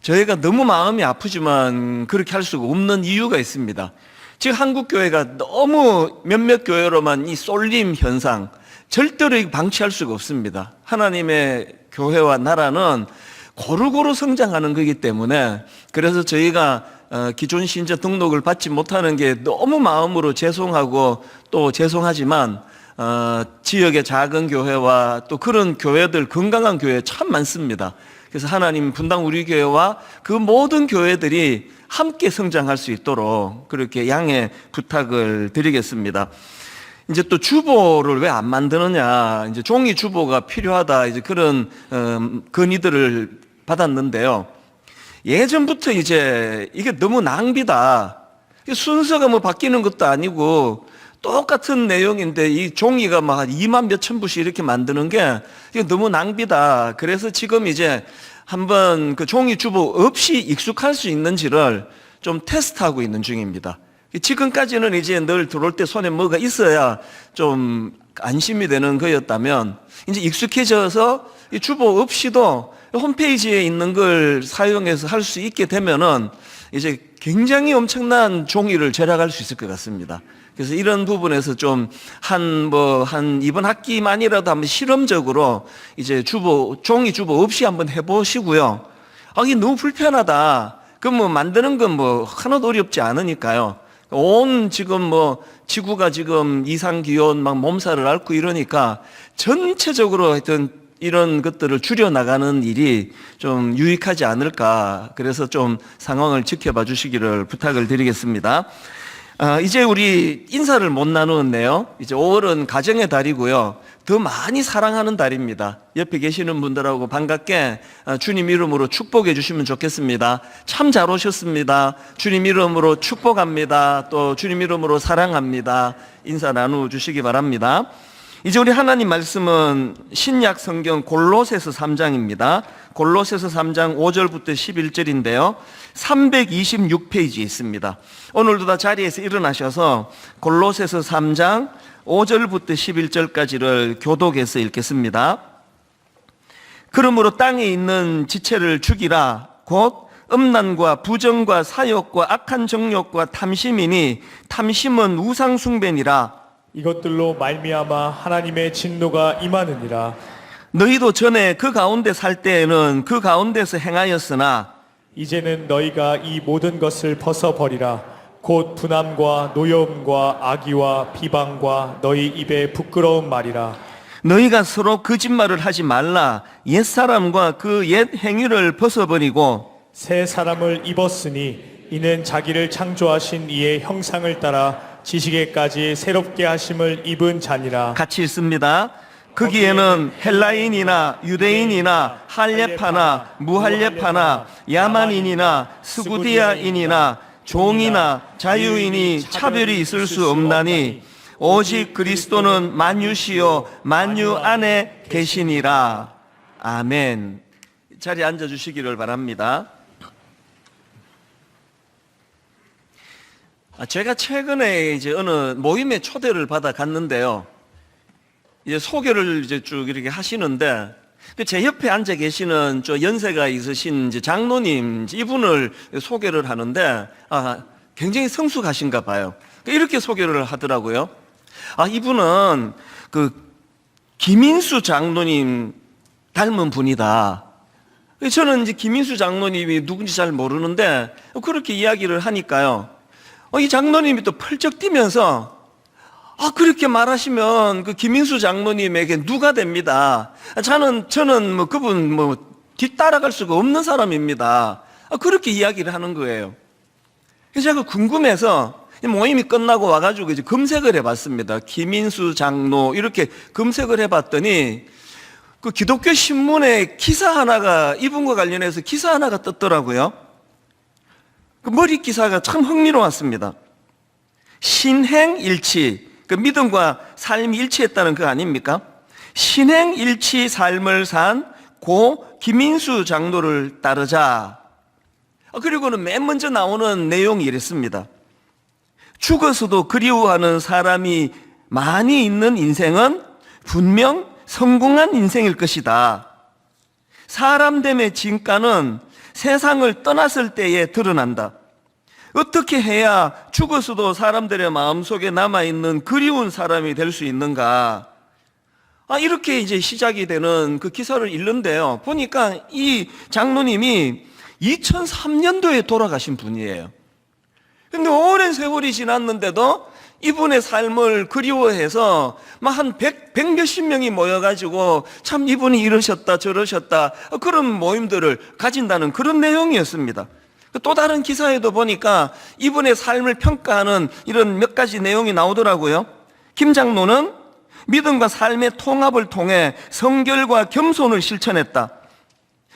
M: 저희가 너무 마음이 아프지만 그렇게 할 수가 없는 이유가 있습니다. 지금 한국교회가 너무 몇몇 교회로만 이 쏠림 현상, 절대로 방치할 수가 없습니다. 하나님의 교회와 나라는 고루고루 성장하는 거기 때문에 그래서 저희가 기존 신자 등록을 받지 못하는 게 너무 마음으로 죄송하고 또 죄송하지만 지역의 작은 교회와 또 그런 교회들 건강한 교회 참 많습니다. 그래서 하나님 분당 우리 교회와 그 모든 교회들이 함께 성장할 수 있도록 그렇게 양해 부탁을 드리겠습니다. 이제 또 주보를 왜 안 만드느냐, 이제 종이 주보가 필요하다, 이제 그런 건의들을 받았는데요. 예전부터 이제 이게 너무 낭비다. 순서가 뭐 바뀌는 것도 아니고 똑같은 내용인데 이 종이가 막 한 2만 몇천 부씩 이렇게 만드는 게 이게 너무 낭비다. 그래서 지금 이제 한번 그 종이 주보 없이 익숙할 수 있는지를 좀 테스트하고 있는 중입니다. 지금까지는 이제 늘 들어올 때 손에 뭐가 있어야 좀 안심이 되는 거였다면 이제 익숙해져서 이 주보 없이도 홈페이지에 있는 걸 사용해서 할 수 있게 되면은 이제 굉장히 엄청난 종이를 절약할 수 있을 것 같습니다. 그래서 이런 부분에서 좀 한 이번 학기만이라도 한번 실험적으로 이제 종이 주보 없이 한번 해보시고요. 이게 너무 불편하다. 그럼 뭐 만드는 건 뭐 하나도 어렵지 않으니까요. 온 지금 뭐 지구가 지금 이상 기온 막 몸살을 앓고 이러니까 전체적으로 하여튼 이런 것들을 줄여 나가는 일이 좀 유익하지 않을까. 그래서 좀 상황을 지켜봐 주시기를 부탁을 드리겠습니다. 이제 우리 인사를 못 나누었네요. 이제 5월은 가정의 달이고요. 더 많이 사랑하는 달입니다. 옆에 계시는 분들하고 반갑게 주님 이름으로 축복해 주시면 좋겠습니다. 참 잘 오셨습니다. 주님 이름으로 축복합니다. 또 주님 이름으로 사랑합니다. 인사 나누어 주시기 바랍니다. 이제 우리 하나님 말씀은 신약 성경 골로새서 3장입니다. 골로새서 3장 5절부터 11절인데요. 326페이지에 있습니다. 오늘도 다 자리에서 일어나셔서 골로새서 3장 5절부터 11절까지를 교독해서 읽겠습니다. 그러므로 땅에 있는 지체를 죽이라. 곧 음란과 부정과 사욕과 악한 정욕과 탐심이니 탐심은 우상 숭배니라.
A: 이것들로 말미암아 하나님의 진노가 임하느니라.
M: 너희도 전에 그 가운데 살 때에는 그 가운데서 행하였으나
A: 이제는 너희가 이 모든 것을 벗어버리라. 곧 분함과 노여움과 악의와 비방과 너희 입에 부끄러운 말이라.
M: 너희가 서로 거짓말을 하지 말라. 옛사람과 그 옛 행위를 벗어버리고
A: 새 사람을 입었으니 이는 자기를 창조하신 이의 형상을 따라 지식에까지 새롭게 하심을 입은 자니라.
M: 같이 읽습니다. 거기에는 헬라인이나 유대인이나 할례파나 무할례파나 야만인이나 스구디아인이나 종이나 자유인이 차별이 있을 수 없나니 오직 그리스도는 만유시요 만유 안에 계시니라. 아멘. 자리에 앉아주시기를 바랍니다. 제가 최근에 이제 어느 모임에 초대를 받아 갔는데요. 이제 소개를 이제 쭉 이렇게 하시는데, 제 옆에 앉아 계시는 저 연세가 있으신 이제 장로님, 이분을 소개를 하는데, 굉장히 성숙하신가 봐요. 이렇게 소개를 하더라고요. 이분은 그 김인수 장로님 닮은 분이다. 저는 이제 김인수 장로님이 누군지 잘 모르는데, 그렇게 이야기를 하니까요. 이 장로님이 또 펄쩍 뛰면서 그렇게 말하시면 그 김인수 장로님에게 누가 됩니다. 저는 뭐 그분 뭐 뒤따라갈 수가 없는 사람입니다. 그렇게 이야기를 하는 거예요. 그래서 제가 궁금해서 모임이 끝나고 와가지고 이제 검색을 해봤습니다. 김인수 장로 이렇게 검색을 해봤더니 그 기독교 신문에 기사 하나가 이분과 관련해서 기사 하나가 떴더라고요. 그 머리 기사가 참 흥미로웠습니다. 신행일치, 그 믿음과 삶이 일치했다는 거 아닙니까? 신행일치 삶을 산 고 김인수 장로를 따르자. 그리고는 맨 먼저 나오는 내용이 이랬습니다. 죽어서도 그리워하는 사람이 많이 있는 인생은 분명 성공한 인생일 것이다. 사람됨의 진가는 세상을 떠났을 때에 드러난다. 어떻게 해야 죽어서도 사람들의 마음속에 남아있는 그리운 사람이 될 수 있는가? 이렇게 이제 시작이 되는 그 기사를 읽는데요. 보니까 이 장로님이 2003년도에 돌아가신 분이에요. 근데 오랜 세월이 지났는데도 이분의 삶을 그리워해서 막 한 100몇십 명이 모여가지고 참 이분이 이러셨다 저러셨다 그런 모임들을 가진다는 그런 내용이었습니다. 또 다른 기사에도 보니까 이분의 삶을 평가하는 이런 몇 가지 내용이 나오더라고요. 김 장로는 믿음과 삶의 통합을 통해 성결과 겸손을 실천했다.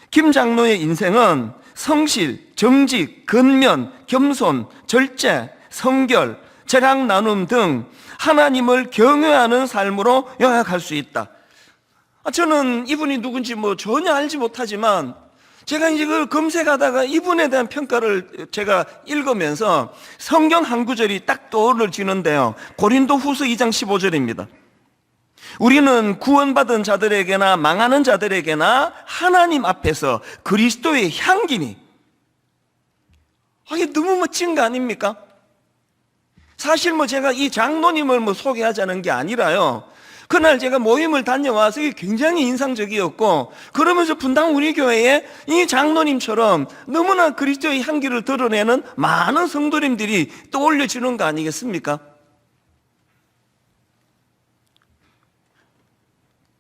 M: 김 장로의 인생은 성실, 정직, 근면, 겸손, 절제, 성결, 재량 나눔 등 하나님을 경외하는 삶으로 요약할 수 있다. 저는 이분이 누군지 뭐 전혀 알지 못하지만 제가 이제 그걸 검색하다가 이분에 대한 평가를 제가 읽으면서 성경 한 구절이 딱 떠오르지는데요. 고린도 후서 2장 15절입니다. 우리는 구원받은 자들에게나 망하는 자들에게나 하나님 앞에서 그리스도의 향기니. 이게 너무 멋진 거 아닙니까? 사실 제가 이 장로님을 소개하자는 게 아니라요. 그날 제가 모임을 다녀와서 이게 굉장히 인상적이었고, 그러면서 분당 우리 교회에 이 장로님처럼 너무나 그리스도의 향기를 드러내는 많은 성도님들이 떠올려지는 거 아니겠습니까?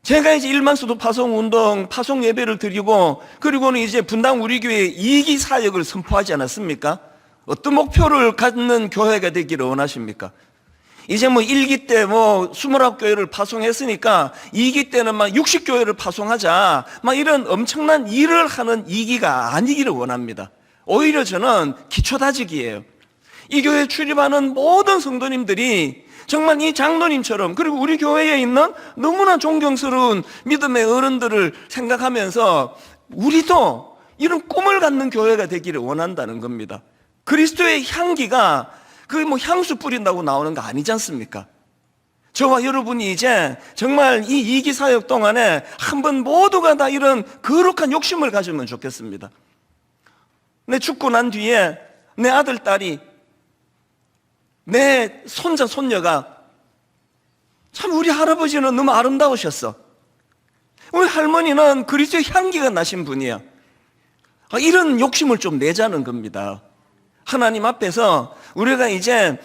M: 제가 이제 일만수도 파송운동, 파송 예배를 드리고, 그리고는 이제 분당 우리 교회 2기 사역을 선포하지 않았습니까? 어떤 목표를 갖는 교회가 되기를 원하십니까? 이제 1기 때 29교회를 파송했으니까 2기 때는 60교회를 파송하자, 이런 엄청난 일을 하는 2기가 아니기를 원합니다. 오히려 저는 기초다지기예요. 이 교회에 출입하는 모든 성도님들이 정말 이 장로님처럼, 그리고 우리 교회에 있는 너무나 존경스러운 믿음의 어른들을 생각하면서 우리도 이런 꿈을 갖는 교회가 되기를 원한다는 겁니다. 그리스도의 향기가 향수 뿌린다고 나오는 거 아니지 않습니까? 저와 여러분이 이제 정말 이 2기 사역 동안에 한번 모두가 다 이런 거룩한 욕심을 가지면 좋겠습니다. 내 죽고 난 뒤에 내 아들, 딸이, 내 손자, 손녀가 참 우리 할아버지는 너무 아름다우셨어. 우리 할머니는 그리스도의 향기가 나신 분이야. 이런 욕심을 좀 내자는 겁니다. 하나님 앞에서 우리가 이제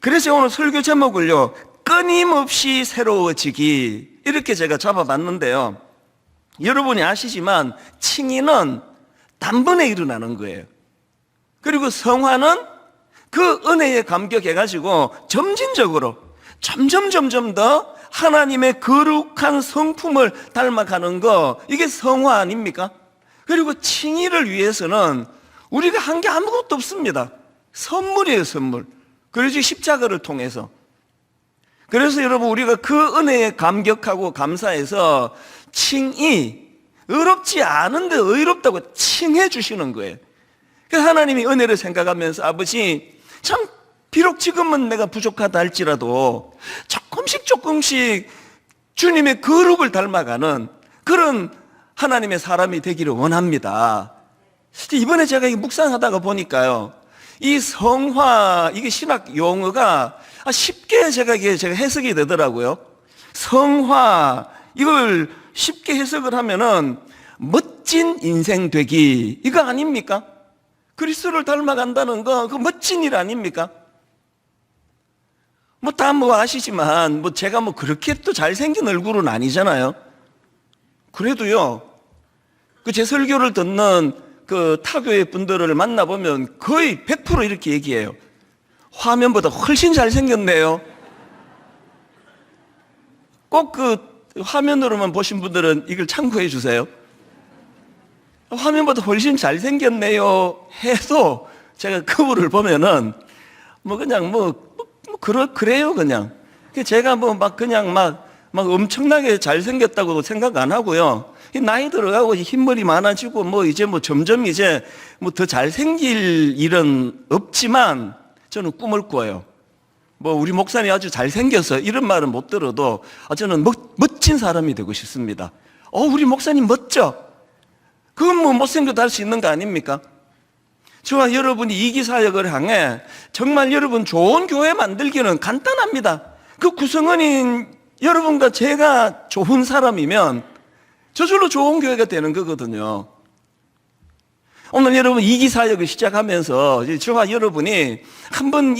M: 그래서 오늘 설교 제목을요, 끊임없이 새로워지기, 이렇게 제가 잡아봤는데요. 여러분이 아시지만 칭의는 단번에 일어나는 거예요. 그리고 성화는 그 은혜에 감격해가지고 점진적으로 점점 더 하나님의 거룩한 성품을 닮아가는 거, 이게 성화 아닙니까? 그리고 칭의를 위해서는 우리가 한 게 아무것도 없습니다. 선물이에요, 선물. 그래서 십자가를 통해서. 그래서 여러분, 우리가 그 은혜에 감격하고 감사해서 칭의, 어렵지 않은데 의롭다고 칭해 주시는 거예요. 그래서 하나님이 은혜를 생각하면서, 아버지, 참 비록 지금은 내가 부족하다 할지라도 조금씩 주님의 거룩을 닮아가는 그런 하나님의 사람이 되기를 원합니다. 이번에 제가 묵상하다가 보니까요, 이 성화, 이게 신학 용어가 쉽게 제가 해석이 되더라고요. 성화, 이걸 쉽게 해석을 하면은 멋진 인생 되기, 이거 아닙니까? 그리스도를 닮아간다는 거, 그 멋진 일 아닙니까? 다 아시지만, 제가 그렇게 또 잘생긴 얼굴은 아니잖아요. 그래도요, 제 설교를 듣는 타교회 분들을 만나보면 거의 100% 이렇게 얘기해요. 화면보다 훨씬 잘생겼네요. 꼭 화면으로만 보신 분들은 이걸 참고해 주세요. 화면보다 훨씬 잘생겼네요 해도 제가 거울을 보면은 그래요, 그냥. 제가 그냥 엄청나게 잘생겼다고도 생각 안 하고요. 나이 들어가고 흰머리 많아지고 이제 점점 더 잘생길 일은 없지만 저는 꿈을 꿔요. 우리 목사님 아주 잘생겨서 이런 말은 못 들어도 저는 멋진 사람이 되고 싶습니다. 우리 목사님 멋져. 그건 못생겨도 할 수 있는 거 아닙니까? 저와 여러분이 2기 사역을 향해 정말 여러분 좋은 교회 만들기는 간단합니다. 그 구성원인 여러분과 제가 좋은 사람이면 저절로 좋은 교회가 되는 거거든요. 오늘 여러분 2기 사역을 시작하면서 저와 여러분이 한번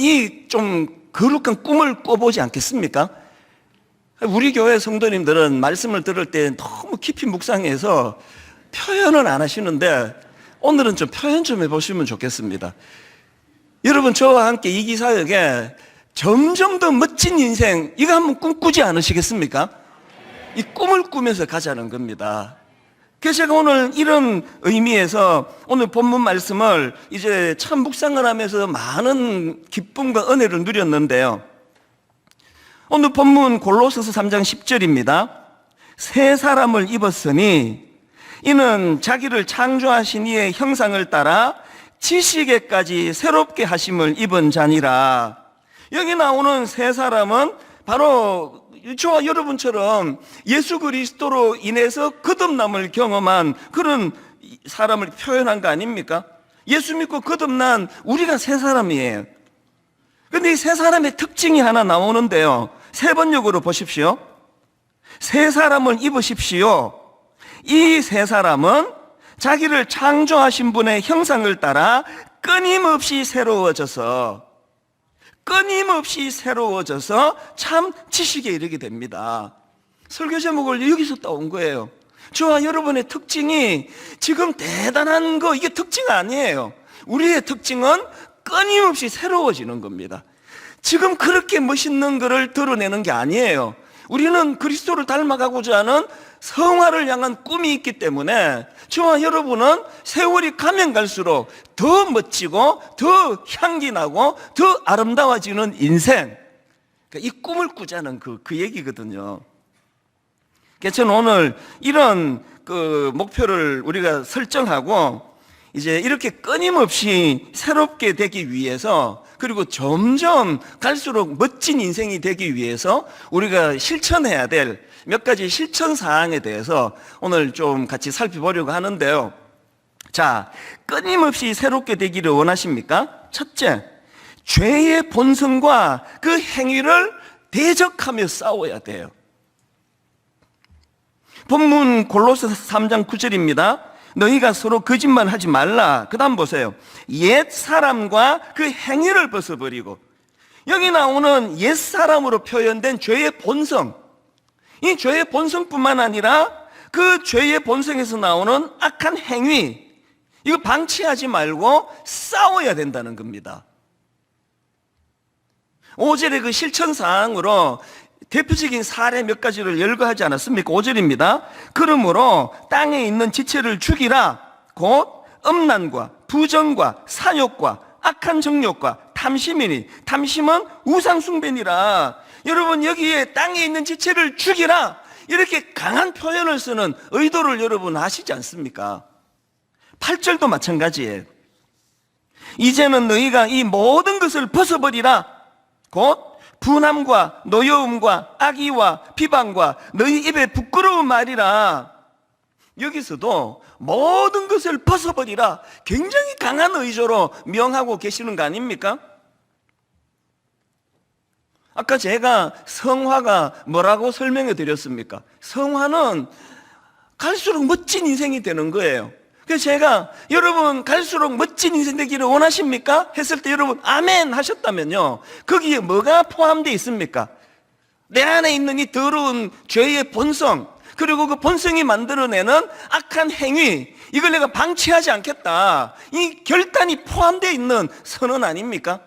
M: 좀 거룩한 꿈을 꿔보지 않겠습니까? 우리 교회 성도님들은 말씀을 들을 때 너무 깊이 묵상해서 표현은 안 하시는데 오늘은 좀 표현 좀 해보시면 좋겠습니다. 여러분, 저와 함께 2기 사역에 점점 더 멋진 인생, 이거 한번 꿈꾸지 않으시겠습니까? 이 꿈을 꾸면서 가자는 겁니다. 그래서 제가 오늘 이런 의미에서 오늘 본문 말씀을 이제 참 묵상을 하면서 많은 기쁨과 은혜를 누렸는데요. 오늘 본문 골로새서 3장 10절입니다. 새 사람을 입었으니 이는 자기를 창조하신 이의 형상을 따라 지식에까지 새롭게 하심을 입은 자니라. 여기 나오는 세 사람은 바로 저와 여러분처럼 예수 그리스도로 인해서 거듭남을 경험한 그런 사람을 표현한 거 아닙니까? 예수 믿고 거듭난 우리가 세 사람이에요. 근데 이 세 사람의 특징이 하나 나오는데요. 세 번역으로 보십시오. 세 사람을 입으십시오. 이 세 사람은 자기를 창조하신 분의 형상을 따라 끊임없이 새로워져서 참 지식에 이르게 됩니다. 설교 제목을 여기서 따온 거예요. 저와 여러분의 특징이 지금 대단한 거, 이게 특징 아니에요. 우리의 특징은 끊임없이 새로워지는 겁니다. 지금 그렇게 멋있는 거를 드러내는 게 아니에요. 우리는 그리스도를 닮아가고자 하는 성화를 향한 꿈이 있기 때문에 저와 여러분은 세월이 가면 갈수록 더 멋지고 더 향기나고 더 아름다워지는 인생, 이 꿈을 꾸자는 그 얘기거든요. 그래서 저는 오늘 이런 그 목표를 우리가 설정하고 이제 이렇게 끊임없이 새롭게 되기 위해서, 그리고 점점 갈수록 멋진 인생이 되기 위해서 우리가 실천해야 될 몇 가지 실천 사항에 대해서 오늘 좀 같이 살펴보려고 하는데요. 자, 끊임없이 새롭게 되기를 원하십니까? 첫째, 죄의 본성과 그 행위를 대적하며 싸워야 돼요. 본문 골로새 3장 9절입니다. 너희가 서로 거짓말 하지 말라. 그 다음 보세요. 옛 사람과 그 행위를 벗어버리고, 여기 나오는 옛 사람으로 표현된 죄의 본성, 이 죄의 본성뿐만 아니라 그 죄의 본성에서 나오는 악한 행위, 이거 방치하지 말고 싸워야 된다는 겁니다. 5절의 그 실천 사항으로 대표적인 사례 몇 가지를 열거하지 않았습니까? 5절입니다. 그러므로 땅에 있는 지체를 죽이라. 곧 음란과 부정과 사욕과 악한 정욕과 탐심이니, 탐심은 우상숭배니라. 여러분, 여기에 땅에 있는 지체를 죽이라, 이렇게 강한 표현을 쓰는 의도를 여러분 아시지 않습니까? 8절도 마찬가지예요. 이제는 너희가 이 모든 것을 벗어버리라. 곧 분함과 노여움과 악의와 비방과 너희 입에 부끄러운 말이라. 여기서도 모든 것을 벗어버리라, 굉장히 강한 의조로 명하고 계시는 거 아닙니까? 아까 제가 성화가 뭐라고 설명해 드렸습니까? 성화는 갈수록 멋진 인생이 되는 거예요. 그래서 제가 여러분 갈수록 멋진 인생 되기를 원하십니까? 했을 때 여러분 아멘 하셨다면요, 거기에 뭐가 포함되어 있습니까? 내 안에 있는 이 더러운 죄의 본성, 그리고 그 본성이 만들어내는 악한 행위, 이걸 내가 방치하지 않겠다, 이 결단이 포함되어 있는 선언 아닙니까?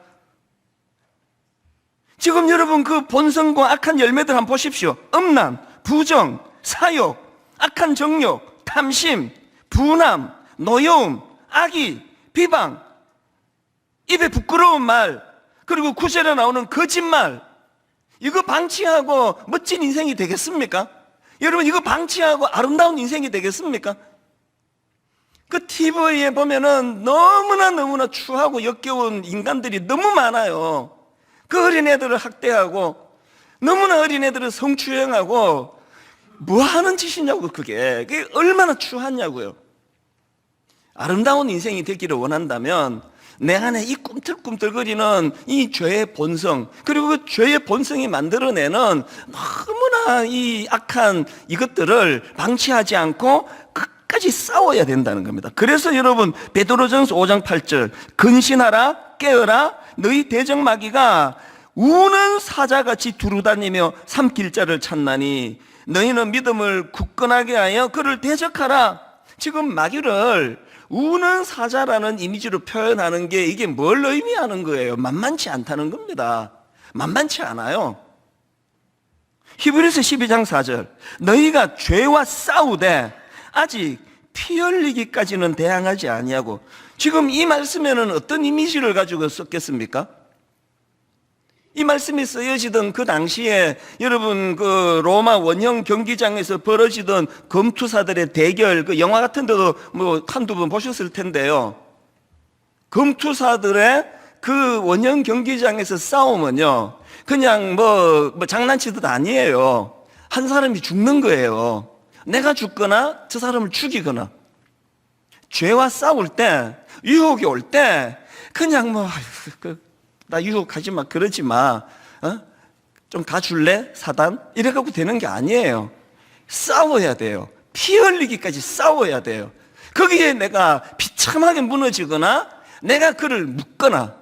M: 지금 여러분 그 본성과 악한 열매들 한번 보십시오. 음란, 부정, 사욕, 악한 정욕, 탐심, 분함, 노여움, 악의, 비방, 입에 부끄러운 말, 그리고 9절에 나오는 거짓말, 이거 방치하고 멋진 인생이 되겠습니까? 여러분, 이거 방치하고 아름다운 인생이 되겠습니까? 그 TV에 보면은 너무나 추하고 역겨운 인간들이 너무 많아요. 그 어린애들을 학대하고, 너무나 어린애들을 성추행하고, 뭐 하는 짓이냐고, 그게 얼마나 추하냐고요. 아름다운 인생이 되기를 원한다면 내 안에 이 꿈틀꿈틀거리는 이 죄의 본성, 그리고 그 죄의 본성이 만들어내는 너무나 이 악한 이것들을 방치하지 않고 끝까지 싸워야 된다는 겁니다. 그래서 여러분 베드로전서 5장 8절, 근신하라, 깨어라, 너희 대적마귀가 우는 사자같이 두루다니며 삼킬 자를 찾나니 너희는 믿음을 굳건하게 하여 그를 대적하라. 지금 마귀를 우는 사자라는 이미지로 표현하는 게 이게 뭘 의미하는 거예요? 만만치 않다는 겁니다. 만만치 않아요. 히브리서 12장 4절, 너희가 죄와 싸우되 아직 피 흘리기까지는 대항하지 아니하고. 지금 이 말씀에는 어떤 이미지를 가지고 썼겠습니까? 이 말씀이 쓰여지던 그 당시에 여러분 그 로마 원형 경기장에서 벌어지던 검투사들의 대결, 그 영화 같은 데도 뭐 한두 번 보셨을 텐데요. 검투사들의 그 원형 경기장에서 싸우면요, 그냥 뭐 장난치듯 아니에요. 한 사람이 죽는 거예요. 내가 죽거나 저 사람을 죽이거나. 죄와 싸울 때, 유혹이 올 때 그냥 뭐 나 유혹하지 마, 그러지 마, 좀 가줄래 사단, 이래갖고 되는 게 아니에요. 싸워야 돼요. 피 흘리기까지 싸워야 돼요. 거기에 내가 비참하게 무너지거나 내가 그를 묶거나,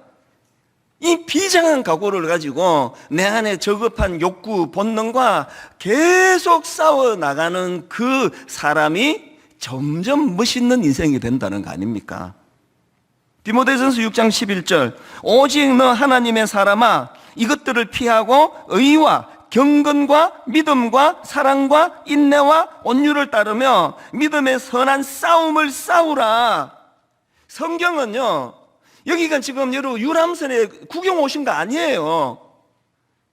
M: 이 비장한 각오를 가지고 내 안에 저급한 욕구, 본능과 계속 싸워 나가는 그 사람이 점점 멋있는 인생이 된다는 거 아닙니까? 디모데전서 6장 11절, 오직 너 하나님의 사람아 이것들을 피하고 의와 경건과 믿음과 사랑과 인내와 온유를 따르며 믿음의 선한 싸움을 싸우라. 성경은요, 여기가 지금 여러분 유람선에 구경 오신 거 아니에요.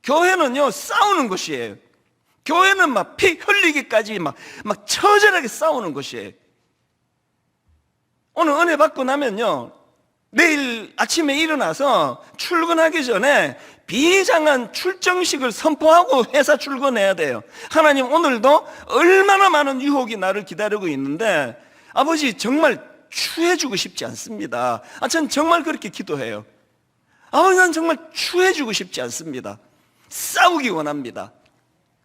M: 교회는요 싸우는 곳이에요. 교회는 막 피 흘리기까지 막 처절하게 싸우는 곳이에요. 오늘 은혜 받고 나면요, 내일 아침에 일어나서 출근하기 전에 비장한 출정식을 선포하고 회사 출근해야 돼요. 하나님, 오늘도 얼마나 많은 유혹이 나를 기다리고 있는데 아버지 정말 추해주고 싶지 않습니다. 전 정말 그렇게 기도해요. 아버지, 난 정말 추해주고 싶지 않습니다. 싸우기 원합니다.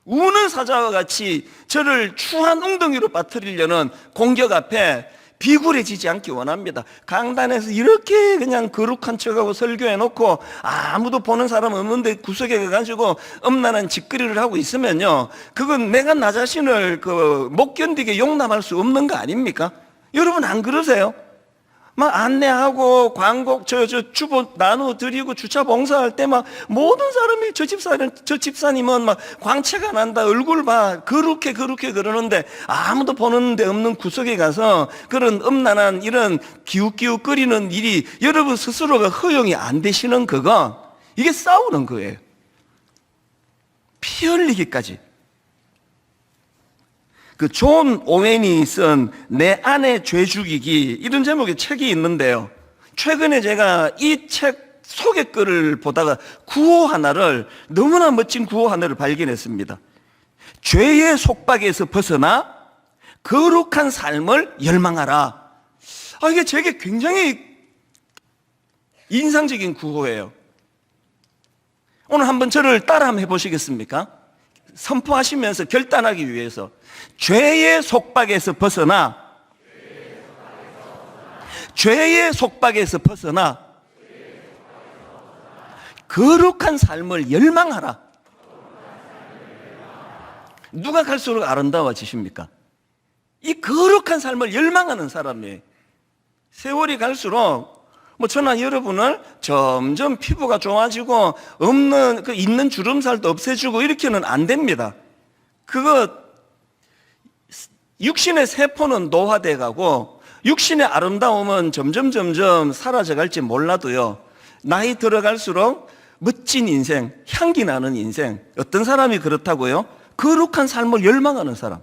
M: 우는 사자와 같이 저를 추한 웅덩이로 빠뜨리려는 공격 앞에 비굴해지지 않기 원합니다. 강단에서 이렇게 그냥 거룩한 척하고 설교해놓고 아무도 보는 사람 없는데 구석에 가가지고 엄란한 짓거리를 하고 있으면요, 그건 내가 나 자신을 못 견디게 용납할 수 없는 거 아닙니까? 여러분 안 그러세요? 막 안내하고 광고 주보 나눠드리고 주차 봉사할 때 막 모든 사람이 저 집사님은 막 광채가 난다, 얼굴 봐, 그렇게 그러는데 아무도 보는 데 없는 구석에 가서 그런 음란한 이런 기웃기웃거리는 일이 여러분 스스로가 허용이 안 되시는 그거, 이게 싸우는 거예요. 피 흘리기까지. 그 존 오웬이 쓴 내 안의 죄 죽이기, 이런 제목의 책이 있는데요, 최근에 제가 이 책 소개글을 보다가 구호 하나를, 너무나 멋진 구호 하나를 발견했습니다. 죄의 속박에서 벗어나 거룩한 삶을 열망하라. 이게 제게 굉장히 인상적인 구호예요. 오늘 한번 저를 따라 한번 해보시겠습니까? 선포하시면서 결단하기 위해서, 죄의 속박에서 벗어나, 죄의 속박에서 벗어나 거룩한 삶을 열망하라. 누가 갈수록 아름다워지십니까? 이 거룩한 삶을 열망하는 사람이에요. 세월이 갈수록 저나 여러분을 점점 피부가 좋아지고 없는 있는 주름살도 없애주고 이렇게는 안 됩니다. 그거 육신의 세포는 노화돼 가고 육신의 아름다움은 점점 사라져 갈지 몰라도요, 나이 들어갈수록 멋진 인생, 향기 나는 인생. 어떤 사람이 그렇다고요? 거룩한 삶을 열망하는 사람.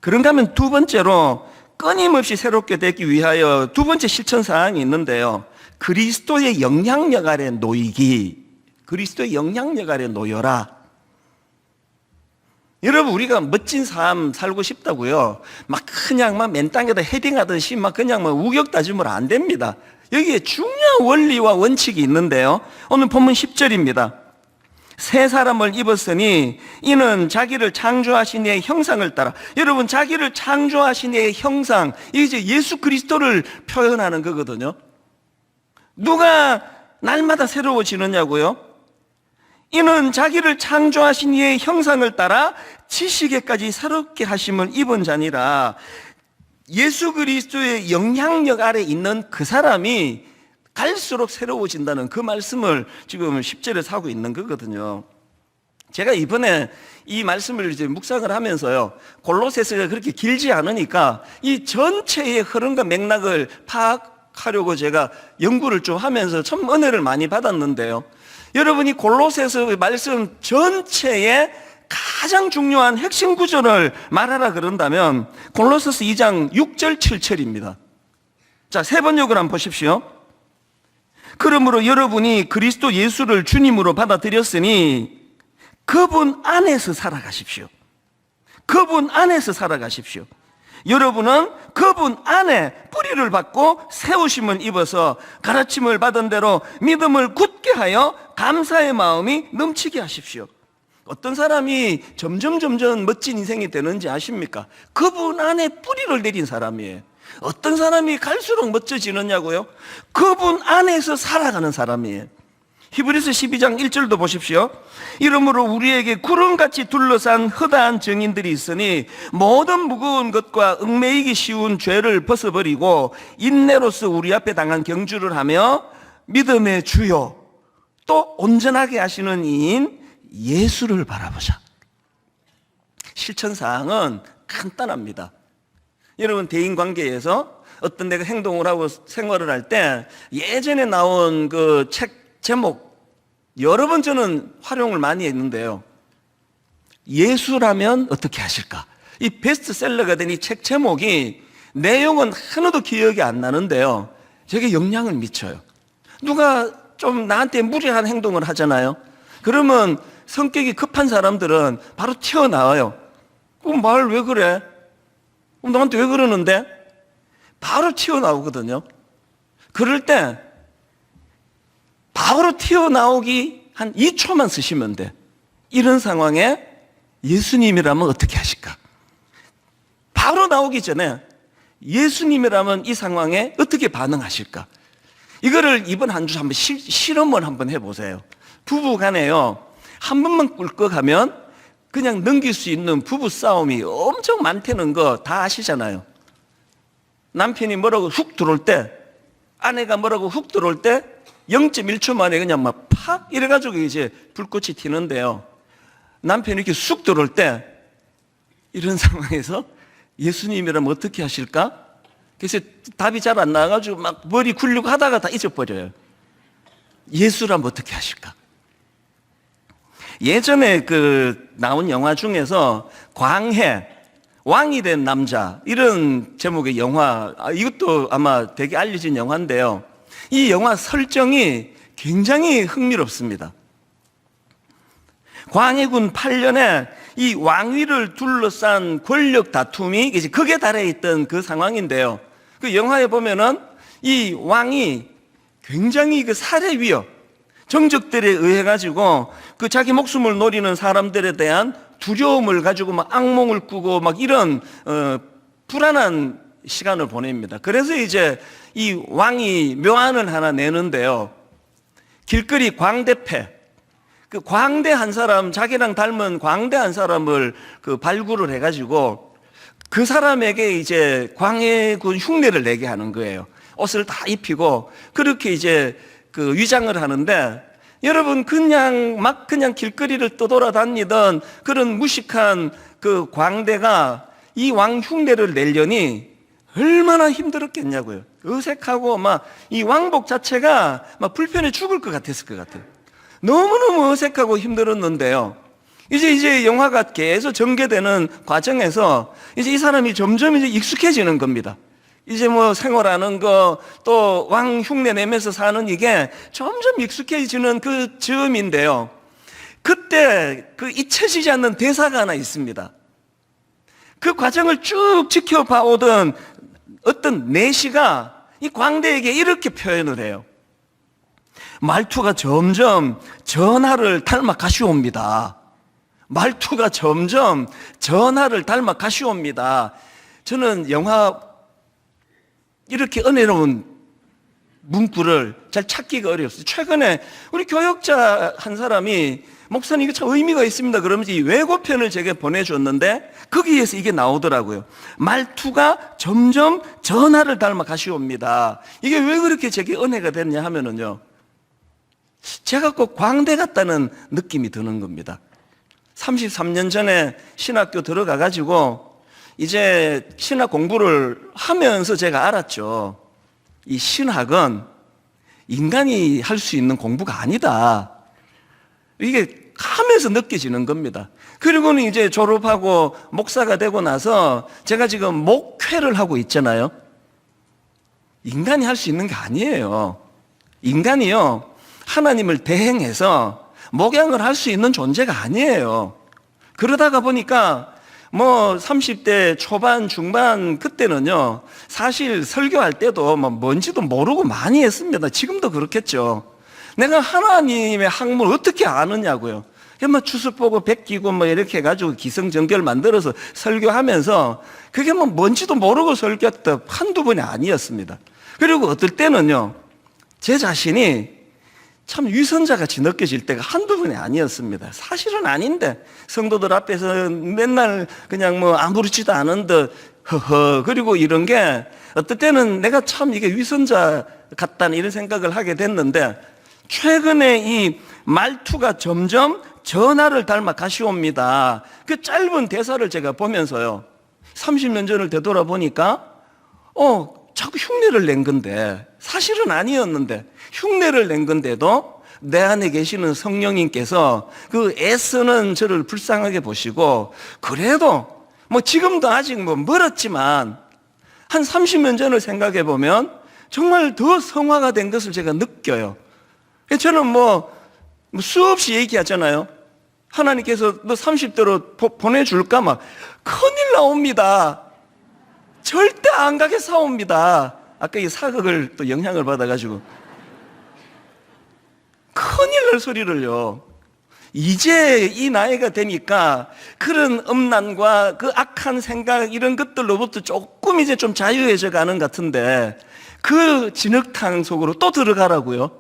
M: 그런가 하면 두 번째로, 끊임없이 새롭게 되기 위하여 두 번째 실천 사항이 있는데요, 그리스도의 영향력 아래 놓이기. 그리스도의 영향력 아래 놓여라. 여러분, 우리가 멋진 삶 살고 싶다고요, 그냥 맨 땅에다 헤딩하듯이 그냥 우격다짐으로 안 됩니다. 여기에 중요한 원리와 원칙이 있는데요, 오늘 본문 10절입니다. 새 사람을 입었으니 이는 자기를 창조하신 이의 형상을 따라. 여러분, 자기를 창조하신 이의 형상, 이게 이제 예수 그리스도를 표현하는 거거든요. 누가 날마다 새로워지느냐고요? 이는 자기를 창조하신 이의 형상을 따라 지식에까지 새롭게 하심을 입은 자니라. 예수 그리스도의 영향력 아래 있는 그 사람이 갈수록 새로워진다는 그 말씀을 지금 10절에서 하고 있는 거거든요. 제가 이번에 이 말씀을 이제 묵상을 하면서요, 골로새서가 그렇게 길지 않으니까 이 전체의 흐름과 맥락을 파악하려고 제가 연구를 좀 하면서 참 은혜를 많이 받았는데요, 여러분이 골로새서 말씀 전체에 가장 중요한 핵심 구절을 말하라 그런다면 골로새서 2장 6절 7절입니다. 자, 세 번역을 한번 보십시오. 그러므로 여러분이 그리스도 예수를 주님으로 받아들였으니 그분 안에서 살아가십시오. 그분 안에서 살아가십시오. 여러분은 그분 안에 뿌리를 받고 세우심을 입어서 가르침을 받은 대로 믿음을 굳게 하여 감사의 마음이 넘치게 하십시오. 어떤 사람이 점점 멋진 인생이 되는지 아십니까? 그분 안에 뿌리를 내린 사람이에요. 어떤 사람이 갈수록 멋져지느냐고요? 그분 안에서 살아가는 사람이에요. 히브리서 12장 1절도 보십시오. 이러므로 우리에게 구름같이 둘러싼 허다한 증인들이 있으니 모든 무거운 것과 얽매이기 쉬운 죄를 벗어버리고 인내로서 우리 앞에 당한 경주를 하며 믿음의 주요 또 온전하게 하시는 이인 예수를 바라보자. 실천사항은 간단합니다. 여러분, 대인관계에서 어떤 내가 행동을 하고 생활을 할 때 예전에 나온 그 책 제목 여러 번 저는 활용을 많이 했는데요. 예수라면 어떻게 하실까? 이 베스트셀러가 된 이 책 제목이 내용은 하나도 기억이 안 나는데요. 저게 영향을 미쳐요. 누가 좀 나한테 무리한 행동을 하잖아요. 그러면 성격이 급한 사람들은 바로 튀어나와요. 그럼 말 왜 그래? 너한테 왜 그러는데? 바로 튀어나오거든요. 그럴 때 바로 튀어나오기 한 2초만 쓰시면 돼. 이런 상황에 예수님이라면 어떻게 하실까? 바로 나오기 전에 예수님이라면 이 상황에 어떻게 반응하실까? 이거를 이번 한 주 한번 실험을 한번 해보세요. 부부 간에요. 한 번만 꿀꺽하면 그냥 넘길 수 있는 부부 싸움이 엄청 많다는 거 다 아시잖아요. 남편이 뭐라고 훅 들어올 때, 아내가 뭐라고 훅 들어올 때 0.1초 만에 그냥 막 팍 이래가지고 이제 불꽃이 튀는데요. 남편이 이렇게 쑥 들어올 때 이런 상황에서 예수님이라면 어떻게 하실까? 그래서 답이 잘 안 나와가지고 막 머리 굴리고 하다가 다 잊어버려요. 예수라면 어떻게 하실까? 예전에 그 나온 영화 중에서 광해, 왕이 된 남자, 이런 제목의 영화, 이것도 아마 되게 알려진 영화인데요. 이 영화 설정이 굉장히 흥미롭습니다. 광해군 8년에 이 왕위를 둘러싼 권력 다툼이 이제 극에 달해 있던 그 상황인데요. 그 영화에 보면은 이 왕이 굉장히 그 살해 위협, 정적들에 의해 가지고 그 자기 목숨을 노리는 사람들에 대한 두려움을 가지고 막 악몽을 꾸고 막 이런 불안한 시간을 보냅니다. 그래서 이제 이 왕이 묘안을 하나 내는데요. 길거리 광대패, 그 광대 한 사람, 자기랑 닮은 광대 한 사람을 그 발굴을 해가지고 그 사람에게 이제 광해군 흉내를 내게 하는 거예요. 옷을 다 입히고 그렇게 이제 그 위장을 하는데, 여러분 그냥 길거리를 떠돌아다니던 그런 무식한 그 광대가 이 왕 흉내를 내려니 얼마나 힘들었겠냐고요. 어색하고 막 이 왕복 자체가 막 불편해 죽을 것 같았을 것 같아요. 너무너무 어색하고 힘들었는데요. 이제 영화가 계속 전개되는 과정에서 이제 이 사람이 점점 이제 익숙해지는 겁니다. 이제 뭐 생활하는 거, 또 왕 흉내 내면서 사는 이게 점점 익숙해지는 그 즈음인데요. 그때 그 잊혀지지 않는 대사가 하나 있습니다. 그 과정을 쭉 지켜봐 오던 어떤 내시가 이 광대에게 이렇게 표현을 해요. 말투가 점점 전하를 닮아 가시옵니다. 말투가 점점 전하를 닮아 가시옵니다. 저는 영화 이렇게 은혜로운 문구를 잘 찾기가 어렵어요. 최근에 우리 교역자 한 사람이 목사님 이거 참 의미가 있습니다 그러면서 이 외고편을 제게 보내줬는데 거기에서 이게 나오더라고요. 말투가 점점 전하를 닮아 가시옵니다. 이게 왜 그렇게 제게 은혜가 됐냐 하면은요, 제가 꼭 광대 같다는 느낌이 드는 겁니다. 33년 전에 신학교 들어가 가지고 이제 신학 공부를 하면서 제가 알았죠. 이 신학은 인간이 할 수 있는 공부가 아니다. 이게 하면서 느껴지는 겁니다. 그리고는 이제 졸업하고 목사가 되고 나서 제가 지금 목회를 하고 있잖아요. 인간이 할 수 있는 게 아니에요. 인간이요, 하나님을 대행해서 목양을 할 수 있는 존재가 아니에요. 그러다가 보니까 뭐 30대 초반 중반 그때는요, 사실 설교할 때도 뭐 뭔지도 모르고 많이 했습니다. 지금도 그렇겠죠. 내가 하나님의 학문을 어떻게 아느냐고요. 뭐 추수 보고 베끼고 뭐 이렇게 해가지고 기성정결 만들어서 설교하면서 그게 뭐 뭔지도 모르고 설교했던 한두 번이 아니었습니다. 그리고 어떨 때는요, 제 자신이 참 위선자같이 느껴질 때가 한두 번이 아니었습니다. 사실은 아닌데 성도들 앞에서 맨날 그냥 뭐 아무렇지도 않은 듯 허허 그리고 이런 게 어떨 때는 내가 참 이게 위선자 같다는 이런 생각을 하게 됐는데, 최근에 이 말투가 점점 전하를 닮아 가시옵니다. 그 짧은 대사를 제가 보면서요, 30년 전을 되돌아보니까 자꾸 흉내를 낸 건데, 사실은 아니었는데 흉내를 낸 건데도 내 안에 계시는 성령님께서 그 애쓰는 저를 불쌍하게 보시고, 그래도 뭐 지금도 아직 뭐 멀었지만 한 30년 전을 생각해 보면 정말 더 성화가 된 것을 제가 느껴요. 저는 뭐 수없이 얘기하잖아요. 하나님께서 너 30대로 보내줄까? 막 큰일 나옵니다. 절대 안 가게 사옵니다. 아까 이 사극을 또 영향을 받아가지고 큰일 날 소리를요. 이제 이 나이가 되니까 그런 음란과 그 악한 생각 이런 것들로부터 조금 이제 좀 자유해져 가는 것 같은데, 그 진흙탕 속으로 또 들어가라고요.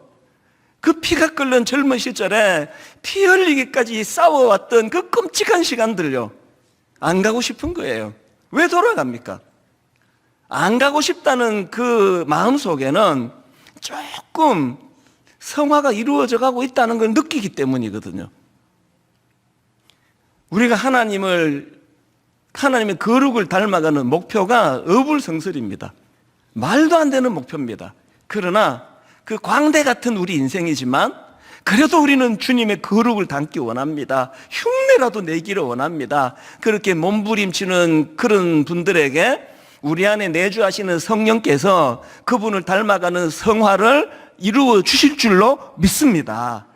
M: 그 피가 끓는 젊은 시절에 피 흘리기까지 싸워왔던 그 끔찍한 시간들요, 안 가고 싶은 거예요. 왜 돌아갑니까? 안 가고 싶다는 그 마음 속에는 조금 성화가 이루어져 가고 있다는 걸 느끼기 때문이거든요. 우리가 하나님의 거룩을 닮아가는 목표가 어불성설입니다. 말도 안 되는 목표입니다. 그러나 그 광대 같은 우리 인생이지만 그래도 우리는 주님의 거룩을 담기 원합니다. 흉내라도 내기를 원합니다. 그렇게 몸부림치는 그런 분들에게 우리 안에 내주하시는 성령께서 그분을 닮아가는 성화를 이루어 주실 줄로 믿습니다.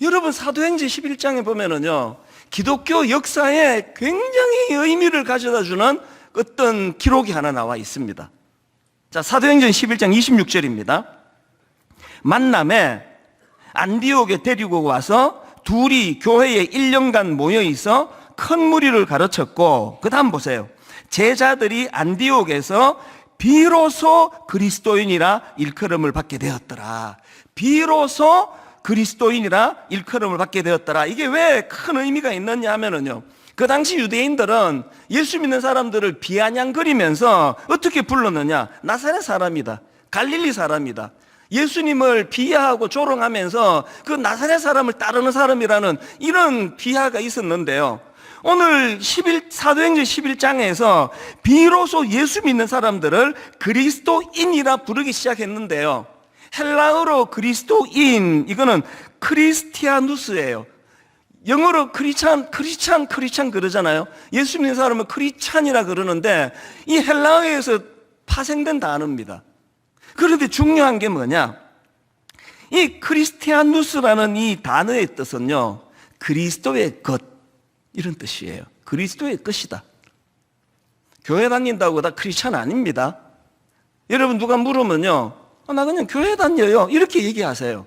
M: 여러분, 사도행전 11장에 보면은요, 기독교 역사에 굉장히 의미를 가져다 주는 어떤 기록이 하나 나와 있습니다. 자, 사도행전 11장 26절입니다. 만남에 안디옥에 데리고 와서 둘이 교회에 1년간 모여 있어 큰 무리를 가르쳤고, 그 다음 보세요. 제자들이 안디옥에서 비로소 그리스도인이라 일컬음을 받게 되었더라. 비로소 그리스도인이라 일컬음을 받게 되었더라. 이게 왜 큰 의미가 있느냐 하면은요, 그 당시 유대인들은 예수 믿는 사람들을 비아냥거리면서 어떻게 불렀느냐? 나사렛 사람이다, 갈릴리 사람이다. 예수님을 비하하고 조롱하면서 그 나사렛 사람을 따르는 사람이라는 이런 비하가 있었는데요, 오늘 사도행전 11장에서 비로소 예수 믿는 사람들을 그리스도인이라 부르기 시작했는데요, 헬라어로 그리스도인, 이거는 크리스티아누스예요. 영어로 크리찬 그러잖아요. 예수 믿는 사람은 크리찬이라 그러는데 이 헬라어에서 파생된 단어입니다. 그런데 중요한 게 뭐냐? 이 크리스티아누스라는 이 단어의 뜻은요, 그리스도의 것, 이런 뜻이에요. 그리스도의 것이다. 교회 다닌다고 다 크리스찬 아닙니다. 여러분, 누가 물으면요, 나 그냥 교회 다녀요, 이렇게 얘기하세요.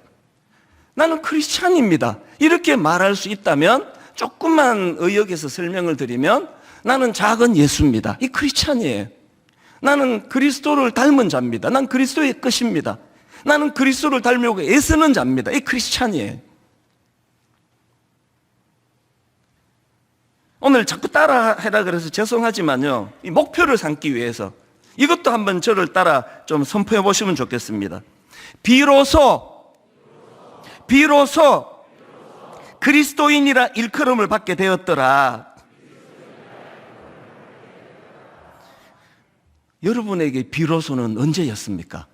M: 나는 크리스찬입니다, 이렇게 말할 수 있다면, 조금만 의역해서 설명을 드리면, 나는 작은 예수입니다, 이 크리스찬이에요. 나는 그리스도를 닮은 자입니다, 난 그리스도의 것입니다, 나는 그리스도를 닮으려고 애쓰는 자입니다, 이 크리스찬이에요. 오늘 자꾸 따라해라 그래서 죄송하지만요, 이 목표를 삼기 위해서 이것도 한번 저를 따라 좀 선포해 보시면 좋겠습니다. 비로소 그리스도인이라 일컬음을 받게 되었더라. 여러분에게 비로소는 언제였습니까?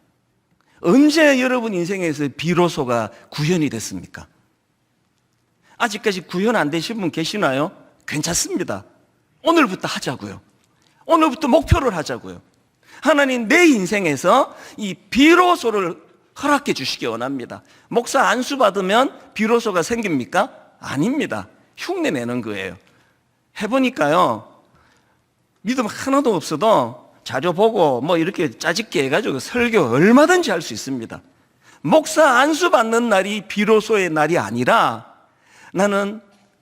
M: 언제 여러분 인생에서 비로소가 구현이 됐습니까? 아직까지 구현 안 되신 분 계시나요? 괜찮습니다. 오늘부터 하자고요. 오늘부터 목표를 하자고요. 하나님 내 인생에서 이 비로소를 허락해 주시기 원합니다. 목사 안수 받으면 비로소가 생깁니까? 아닙니다. 흉내 내는 거예요. 해보니까요, 믿음 하나도 없어도 자료 보고 뭐 이렇게 짜집게 해가지고 설교 얼마든지 할 수 있습니다. 목사 안수 받는 날이 비로소의 날이 아니라 나는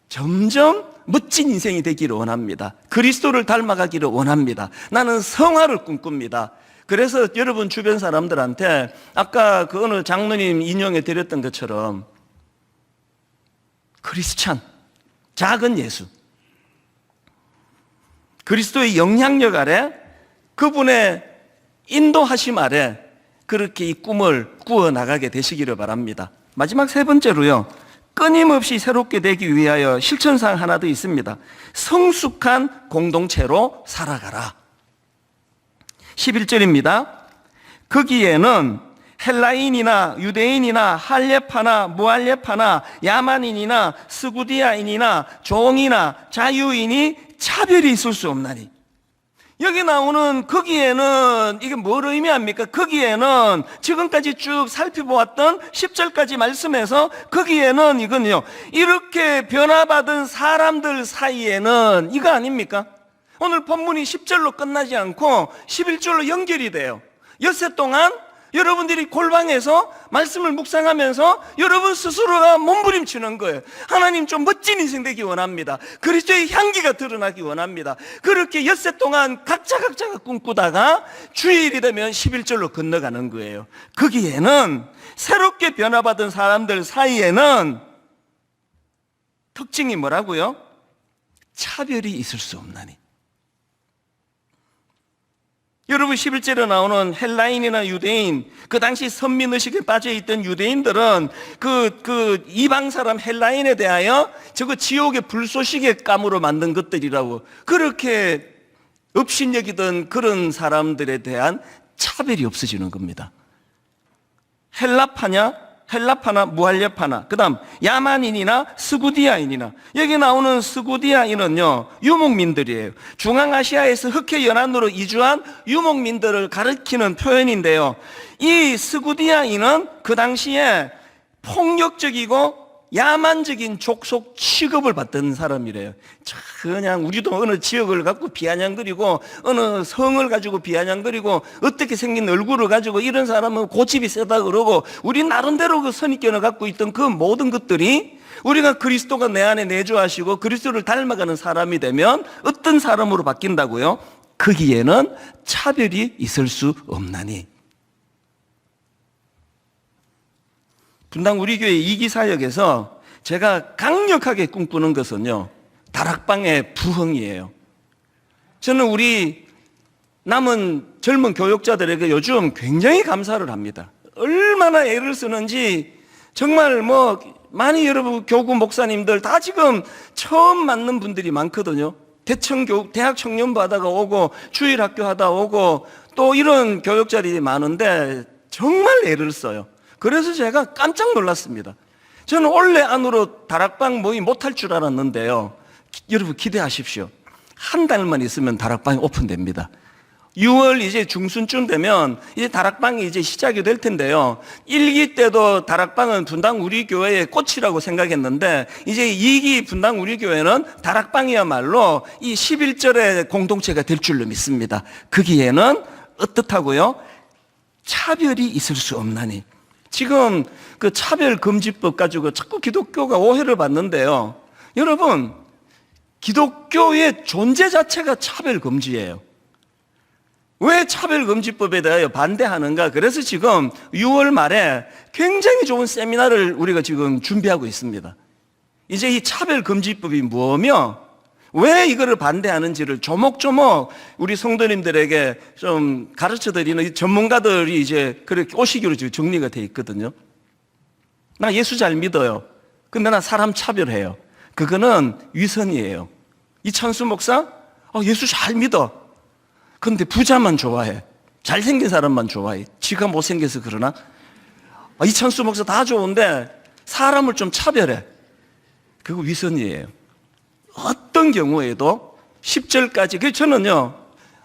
M: 점점 멋진 인생이 되기를 원합니다. 그리스도를 닮아가기를 원합니다. 나는 성화를 꿈꿉니다. 그래서 여러분 주변 사람들한테 아까 그 어느 장로님 인용해 드렸던 것처럼 크리스찬, 작은 예수, 그리스도의 영향력 아래 그분의 인도하심 아래 그렇게 이 꿈을 꾸어나가게 되시기를 바랍니다. 마지막 세 번째로요, 끊임없이 새롭게 되기 위하여 실천사항 하나 더 있습니다. 성숙한 공동체로 살아가라. 11절입니다. 거기에는 헬라인이나 유대인이나 할례파나 무할례파나 야만인이나 스구디아인이나 종이나 자유인이 차별이 있을 수 없나니. 여기 나오는 거기에는 이게 뭘 의미합니까? 거기에는 지금까지 쭉 살펴보았던 10절까지 말씀에서 거기에는 이건요, 이렇게 변화받은 사람들 사이에는 이거 아닙니까? 오늘 본문이 10절로 끝나지 않고 11절로 연결이 돼요. 엿새 동안 여러분들이 골방에서 말씀을 묵상하면서 여러분 스스로가 몸부림치는 거예요. 하나님 좀 멋진 인생 되기 원합니다. 그리스도의 향기가 드러나기 원합니다. 그렇게 엿새 동안 각자가 꿈꾸다가 주일이 되면 11절로 건너가는 거예요. 거기에는 새롭게 변화받은 사람들 사이에는 특징이 뭐라고요? 차별이 있을 수 없나니. 여러분 11절에 나오는 헬라인이나 유대인, 그 당시 선민의식에 빠져있던 유대인들은 그 이방 사람 헬라인에 대하여 저거 지옥의 불쏘시개 감으로 만든 것들이라고 그렇게 업신여기던 그런 사람들에 대한 차별이 없어지는 겁니다. 헬라파나 무할례파나, 그 다음 야만인이나 스구디아인이나. 여기 나오는 스구디아인은요, 유목민들이에요. 중앙아시아에서 흑해 연안으로 이주한 유목민들을 가리키는 표현인데요, 이 스구디아인은 그 당시에 폭력적이고 야만적인 족속 취급을 받던 사람이래요. 그냥 우리도 어느 지역을 갖고 비아냥거리고 어느 성을 가지고 비아냥거리고 어떻게 생긴 얼굴을 가지고 이런 사람은 고집이 세다 그러고 우리 나름대로 그 선입견을 갖고 있던 그 모든 것들이 우리가 그리스도가 내 안에 내주하시고 그리스도를 닮아가는 사람이 되면 어떤 사람으로 바뀐다고요? 거기에는 차별이 있을 수 없나니. 분당 우리 교회 2기 사역에서 제가 강력하게 꿈꾸는 것은요, 다락방의 부흥이에요. 저는 우리 남은 젊은 교육자들에게 요즘 굉장히 감사를 합니다. 얼마나 애를 쓰는지 정말 많이 여러분 교구 목사님들 다 지금 처음 만난 분들이 많거든요. 대학 청년부 하다가 오고 주일학교 하다 오고 또 이런 교육자들이 많은데 정말 애를 써요. 그래서 제가 깜짝 놀랐습니다. 저는 원래 안으로 다락방 모임 못할 줄 알았는데요, 여러분 기대하십시오. 한 달만 있으면 다락방이 오픈됩니다. 6월 이제 중순쯤 되면 이제 다락방이 이제 시작이 될 텐데요, 1기 때도 다락방은 분당 우리 교회의 꽃이라고 생각했는데 이제 2기 분당 우리 교회는 다락방이야말로 이 11절의 공동체가 될 줄로 믿습니다. 거기에는 어떻다고요? 차별이 있을 수 없나니. 지금 그 차별금지법 가지고 자꾸 기독교가 오해를 받는데요, 여러분 기독교의 존재 자체가 차별금지예요. 왜 차별금지법에 대하여 반대하는가? 그래서 지금 6월 말에 굉장히 좋은 세미나를 우리가 지금 준비하고 있습니다. 이제 이 차별금지법이 뭐며 왜 이거를 반대하는지를 조목조목 우리 성도님들에게 좀 가르쳐 드리는 전문가들이 이제 그렇게 오시기로 지금 정리가 돼 있거든요. 나 예수 잘 믿어요. 근데 나 사람 차별해요. 그거는 위선이에요. 이찬수 목사? 예수 잘 믿어. 근데 부자만 좋아해. 잘생긴 사람만 좋아해. 지가 못생겨서 그러나? 이찬수 목사 다 좋은데 사람을 좀 차별해. 그거 위선이에요. 어떤 경우에도 10절까지. 그래서 저는요,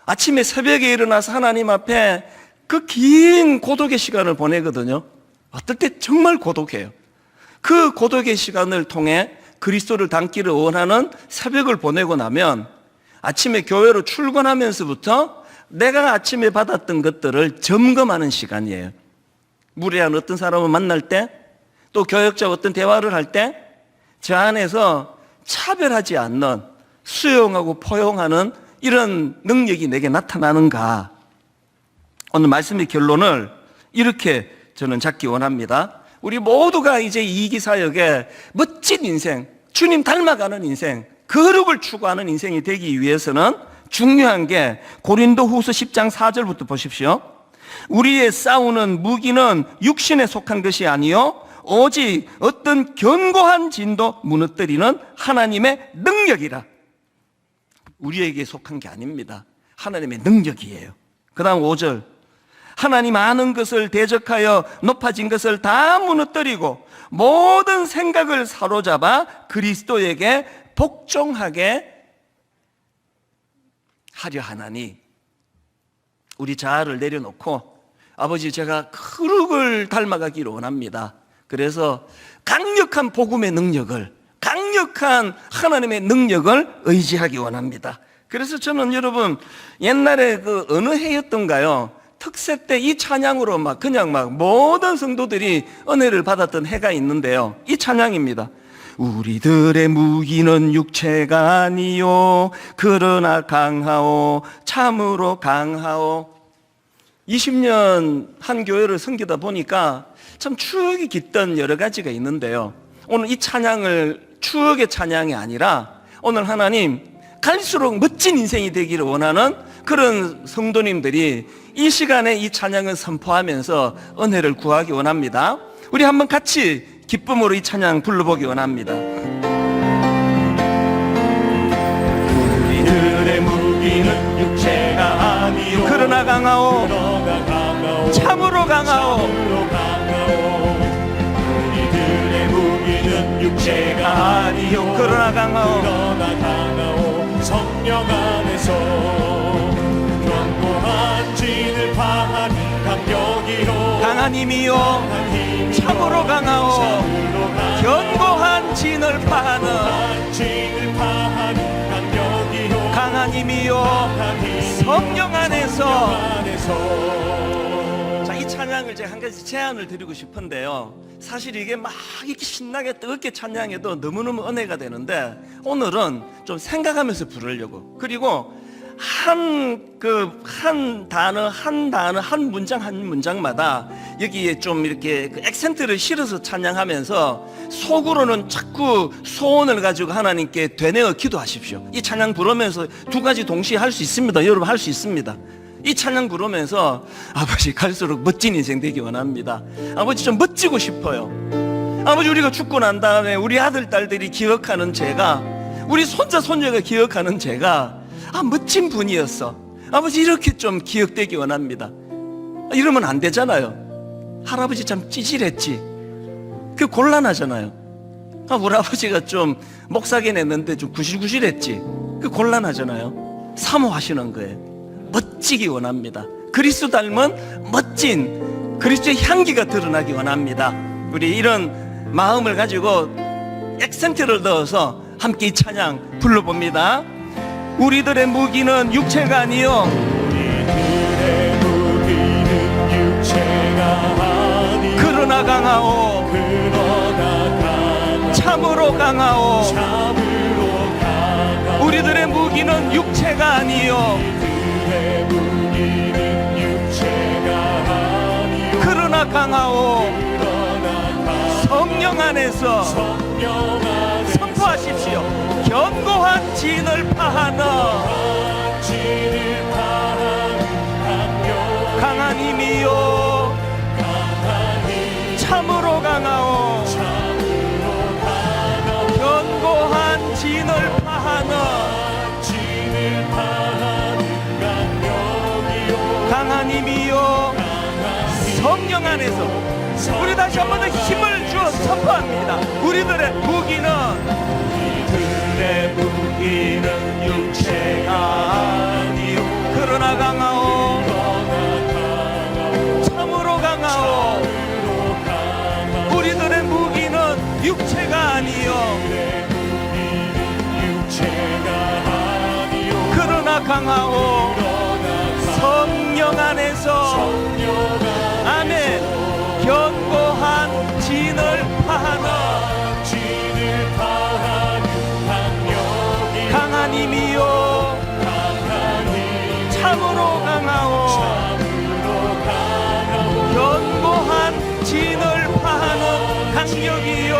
M: 아침에 새벽에 일어나서 하나님 앞에 그 긴 고독의 시간을 보내거든요. 어떨 때 정말 고독해요. 그 고독의 시간을 통해 그리스도를 닮기를 원하는 새벽을 보내고 나면 아침에 교회로 출근하면서부터 내가 아침에 받았던 것들을 점검하는 시간이에요. 무례한 어떤 사람을 만날 때, 또 교역자 어떤 대화를 할 때 저 안에서 차별하지 않는, 수용하고 포용하는 이런 능력이 내게 나타나는가. 오늘 말씀의 결론을 이렇게 저는 잡기 원합니다. 우리 모두가 이제 이기사역에 멋진 인생, 주님 닮아가는 인생, 거룩을 추구하는 인생이 되기 위해서는 중요한 게 고린도후서 10장 4절부터 보십시오. 우리의 싸우는 무기는 육신에 속한 것이 아니요 오직 어떤 견고한 진도 무너뜨리는 하나님의 능력이라. 우리에게 속한 게 아닙니다. 하나님의 능력이에요. 그 다음 5절. 하나님 아는 것을 대적하여 높아진 것을 다 무너뜨리고 모든 생각을 사로잡아 그리스도에게 복종하게 하려 하나니. 우리 자아를 내려놓고 아버지 제가 거룩을 닮아가기를 원합니다. 그래서 강력한 복음의 능력을, 강력한 하나님의 능력을 의지하기 원합니다. 그래서 저는 여러분 옛날에 그 어느 해였던가요? 특세 때 이 찬양으로 그냥 모든 성도들이 은혜를 받았던 해가 있는데요. 이 찬양입니다. 우리들의 무기는 육체가 아니요 그러나 강하오 참으로 강하오. 20년 한 교회를 섬기다 보니까 참 추억이 깃든 여러 가지가 있는데요. 오늘 이 찬양을 추억의 찬양이 아니라 오늘 하나님 갈수록 멋진 인생이 되기를 원하는 그런 성도님들이 이 시간에 이 찬양을 선포하면서 은혜를 구하기 원합니다. 우리 한번 같이 기쁨으로 이 찬양 불러보기 원합니다. 우리들의 무기는 육체가 아니요 그러나 강하오 참으로 강하오. 우리들의 무기는 육체가 아니요 그러나 강하오
A: 성령 안에서 견고한 진을 파하는 강력이요
M: 강한 힘이요 참으로 강하오 견고한 진을 파하는 강한 힘이요 성령 안에서. 자, 이 찬양을 제가 한 가지 제안을 드리고 싶은데요. 사실 이게 막 이렇게 신나게 뜨겁게 찬양해도 너무너무 은혜가 되는데 오늘은 좀 생각하면서 부르려고, 그리고 한 단어 한 문장마다 여기에 좀 이렇게 그 액센트를 실어서 찬양하면서 속으로는 자꾸 소원을 가지고 하나님께 되뇌어 기도하십시오. 이 찬양 부르면서 두 가지 동시에 할 수 있습니다. 여러분 할 수 있습니다. 이 찬양 부르면서 아버지 갈수록 멋진 인생 되기 원합니다. 아버지 좀 멋지고 싶어요. 아버지 우리가 죽고 난 다음에 우리 아들 딸들이 기억하는 제가, 우리 손자 손녀가 기억하는 제가 멋진 분이었어. 아버지 이렇게 좀 기억되기 원합니다. 이러면 안 되잖아요. 할아버지 참 찌질했지. 그 곤란하잖아요. 우리 아버지가 좀 목사긴 했는데 좀 구실구실했지. 그 곤란하잖아요. 사모하시는 거예요. 멋지기 원합니다. 그리스도 닮은 멋진 그리스도의 향기가 드러나기 원합니다. 우리 이런 마음을 가지고 액센트를 넣어서 함께 이 찬양 불러봅니다. 우리들의 무기는 육체가 아니요 그러나 강하오 참으로 강하오. 우리들의 무기는 육체가 아니요 그러나 강하오 성령 안에서. 선포하십시오. 견고한 진을 파하는 강한 힘이요 참으로 강하오 견고한 진을 파하는 강한 힘이요 성령 안에서. 우리 다시 한 번 더 힘을 주어서 선포합니다. 우리들의 무기는 육체가 아니요 그러나 강하오 참으로 강하오. 우리들의 무기는 육체가 아니요 그러나 강하오 성령 안에서 아멘. 견고한 진을 파하는 강한 힘이요 참으로 강하오 견고한 진을 파하는 강력이요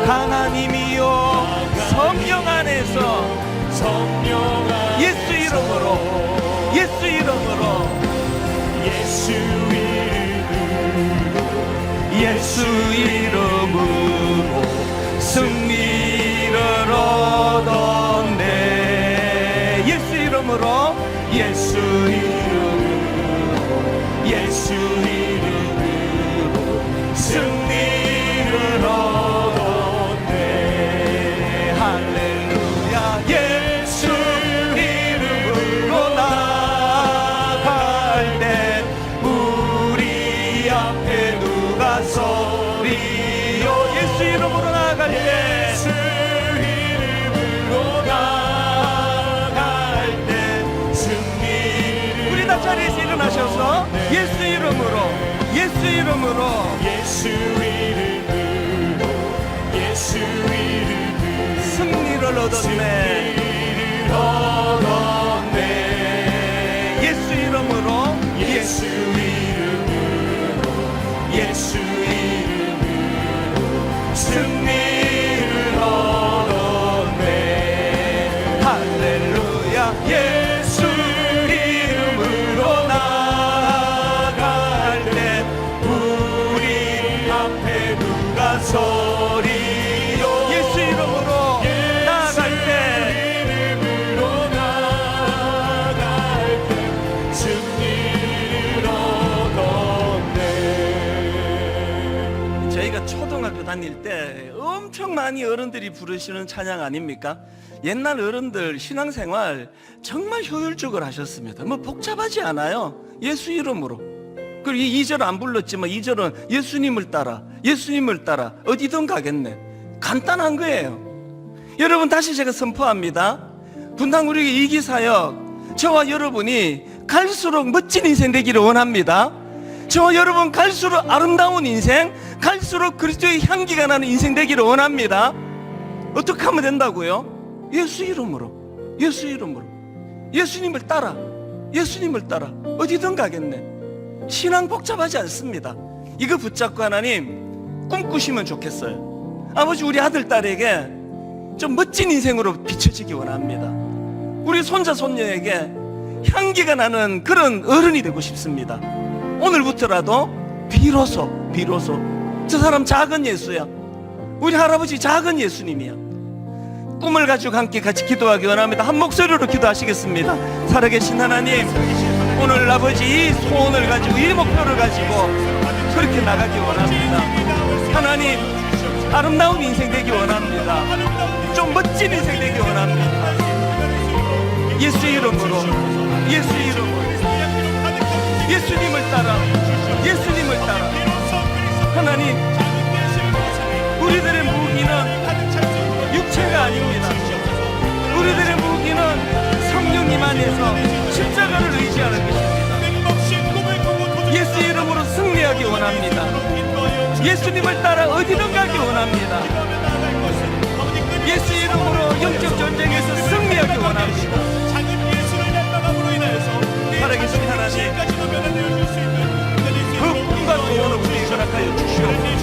M: 강한 힘이요 성령 안에서 예수 이름으로 예수 이름으로 예수 이름으로 승리를 얻었네. 예수 이름으로 예수 이름으로 예수 이름으로 승리를 얻었네. 할렐루야. 예수 이름으로 나아갈 때 우리 앞에 누가 서리요. 예수 이름으로 나아갈 때 예수 이름으로 나아갈 때 승리. 우리 다 자리에서 일어나셔서 예수 이름으로 예수 이름으로 예수 이름으로 예수 이름으로 승리를 얻었네. 예수 이름으로 예수 이름으로 예수 이름으로 승리를 얻었네. 할렐루야. 예수 이름으로 나아갈 때 우리 앞에 누가 서리요. 예수 이름으로 나아갈 때 저희가 초등학교 다닐 때 엄청 많이 어른들이 부르시는 찬양 아닙니까? 옛날 어른들 신앙생활 정말 효율적으로 하셨습니다. 뭐 복잡하지 않아요. 예수 이름으로. 그리고 2절 안 불렀지만 2절은 예수님을 따라 예수님을 따라 어디든 가겠네. 간단한 거예요. 여러분 다시 제가 선포합니다. 분당 우리 이기사역 저와 여러분이 갈수록 멋진 인생 되기를 원합니다. 저와 여러분 갈수록 아름다운 인생, 갈수록 그리스도의 향기가 나는 인생 되기를 원합니다. 어떻게 하면 된다고요? 예수 이름으로 예수 이름으로 예수님을 따라 예수님을 따라 어디든 가겠네. 신앙 복잡하지 않습니다. 이거 붙잡고 하나님 꿈꾸시면 좋겠어요. 아버지 우리 아들 딸에게 좀 멋진 인생으로 비춰지기 원합니다. 우리 손자 손녀에게 향기가 나는 그런 어른이 되고 싶습니다. 오늘부터라도 비로소 저 사람 작은 예수야. 우리 할아버지 작은 예수님이야. 꿈을 가지고 함께 같이 기도하기 원합니다. 한 목소리로 기도하시겠습니다. 살아계신 하나님, 오늘 아버지 이 소원을 가지고 이 목표를 가지고 그렇게 나가기 원합니다. 하나님 아름다운 인생 되기 원합니다. 좀 멋진 인생 되기 원합니다. 예수 이름으로 예수 이름으로 예수님을 따라 예수님을 따라. 하나님 우리들의 무기는 육체가 아닙니다. 우리들의 무기는 성령님 안에서 십자가를 의지하는 것입니다. 예수 이름으로 승리하기 원합니다. 예수님을 따라 어디든 가기 원합니다. 예수 이름으로 영적 전쟁에서 승리하기 원합니다. 살아계신 하나님, 그 꿈과 소원을 우리에게 허락하여 주시옵소서.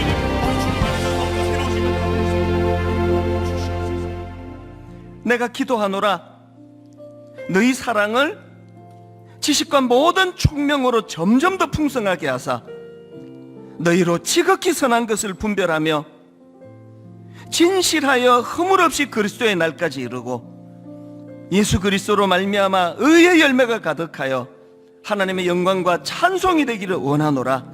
M: 내가 기도하노라. 너희 사랑을 지식과 모든 총명으로 점점 더 풍성하게 하사 너희로 지극히 선한 것을 분별하며 진실하여 허물 없이 그리스도의 날까지 이르고 예수 그리스도로 말미암아 의의 열매가 가득하여 하나님의 영광과 찬송이 되기를 원하노라.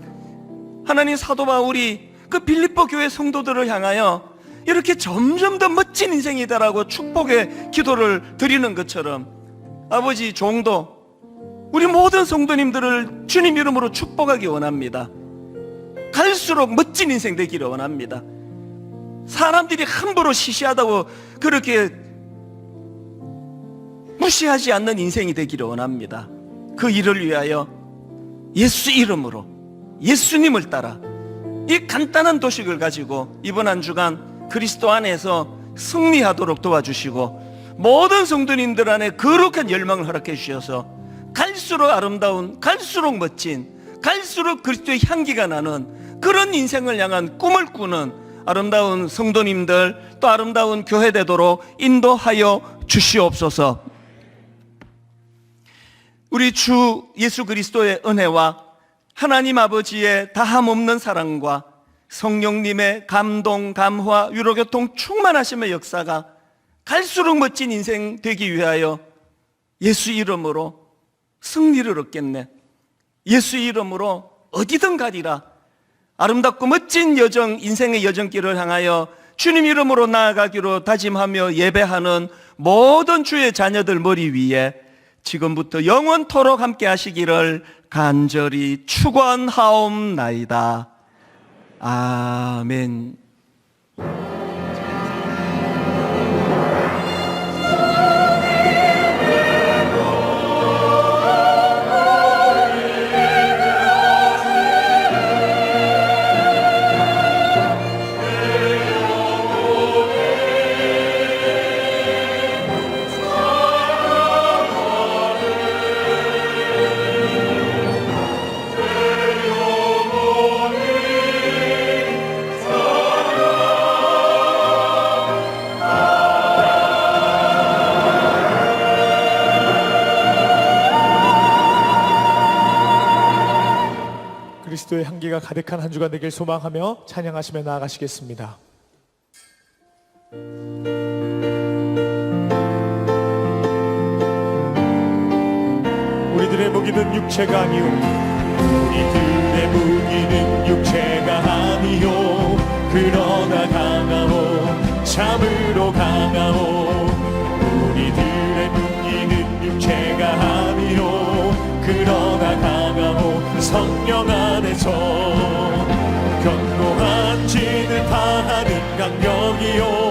M: 하나님 사도 바울이 그 빌립보 교회 성도들을 향하여 이렇게 점점 더 멋진 인생이다라고 축복의 기도를 드리는 것처럼 아버지 종도 우리 모든 성도님들을 주님 이름으로 축복하기 원합니다. 갈수록 멋진 인생 되기를 원합니다. 사람들이 함부로 시시하다고 그렇게 무시하지 않는 인생이 되기를 원합니다. 그 일을 위하여 예수 이름으로 예수님을 따라 이 간단한 도식을 가지고 이번 한 주간 그리스도 안에서 승리하도록 도와주시고 모든 성도님들 안에 거룩한 열망을 허락해 주셔서 갈수록 아름다운, 갈수록 멋진, 갈수록 그리스도의 향기가 나는 그런 인생을 향한 꿈을 꾸는 아름다운 성도님들 또 아름다운 교회 되도록 인도하여 주시옵소서. 우리 주 예수 그리스도의 은혜와 하나님 아버지의 다함없는 사랑과 성령님의 감동, 감화, 위로교통 충만하심의 역사가 갈수록 멋진 인생 되기 위하여 예수 이름으로 승리를 얻겠네. 예수 이름으로 어디든 가리라. 아름답고 멋진 여정, 인생의 여정길을 향하여 주님 이름으로 나아가기로 다짐하며 예배하는 모든 주의 자녀들 머리 위에 지금부터 영원토록 함께 하시기를 간절히 축원하옵나이다. 아멘.
A: 그리스도의 향기가 가득한 한 주간 되길 소망하며 찬양하시며 나아가시겠습니다. 우리들의 무기는 육체가 아니요 우리들의 무기는 육체가 아니요 그러나 강하오 참으로 강하오 우리들의 무기는 육체가 아니요 그러나 강하오 성령 안에서 견고한 진을 파하는 강력이요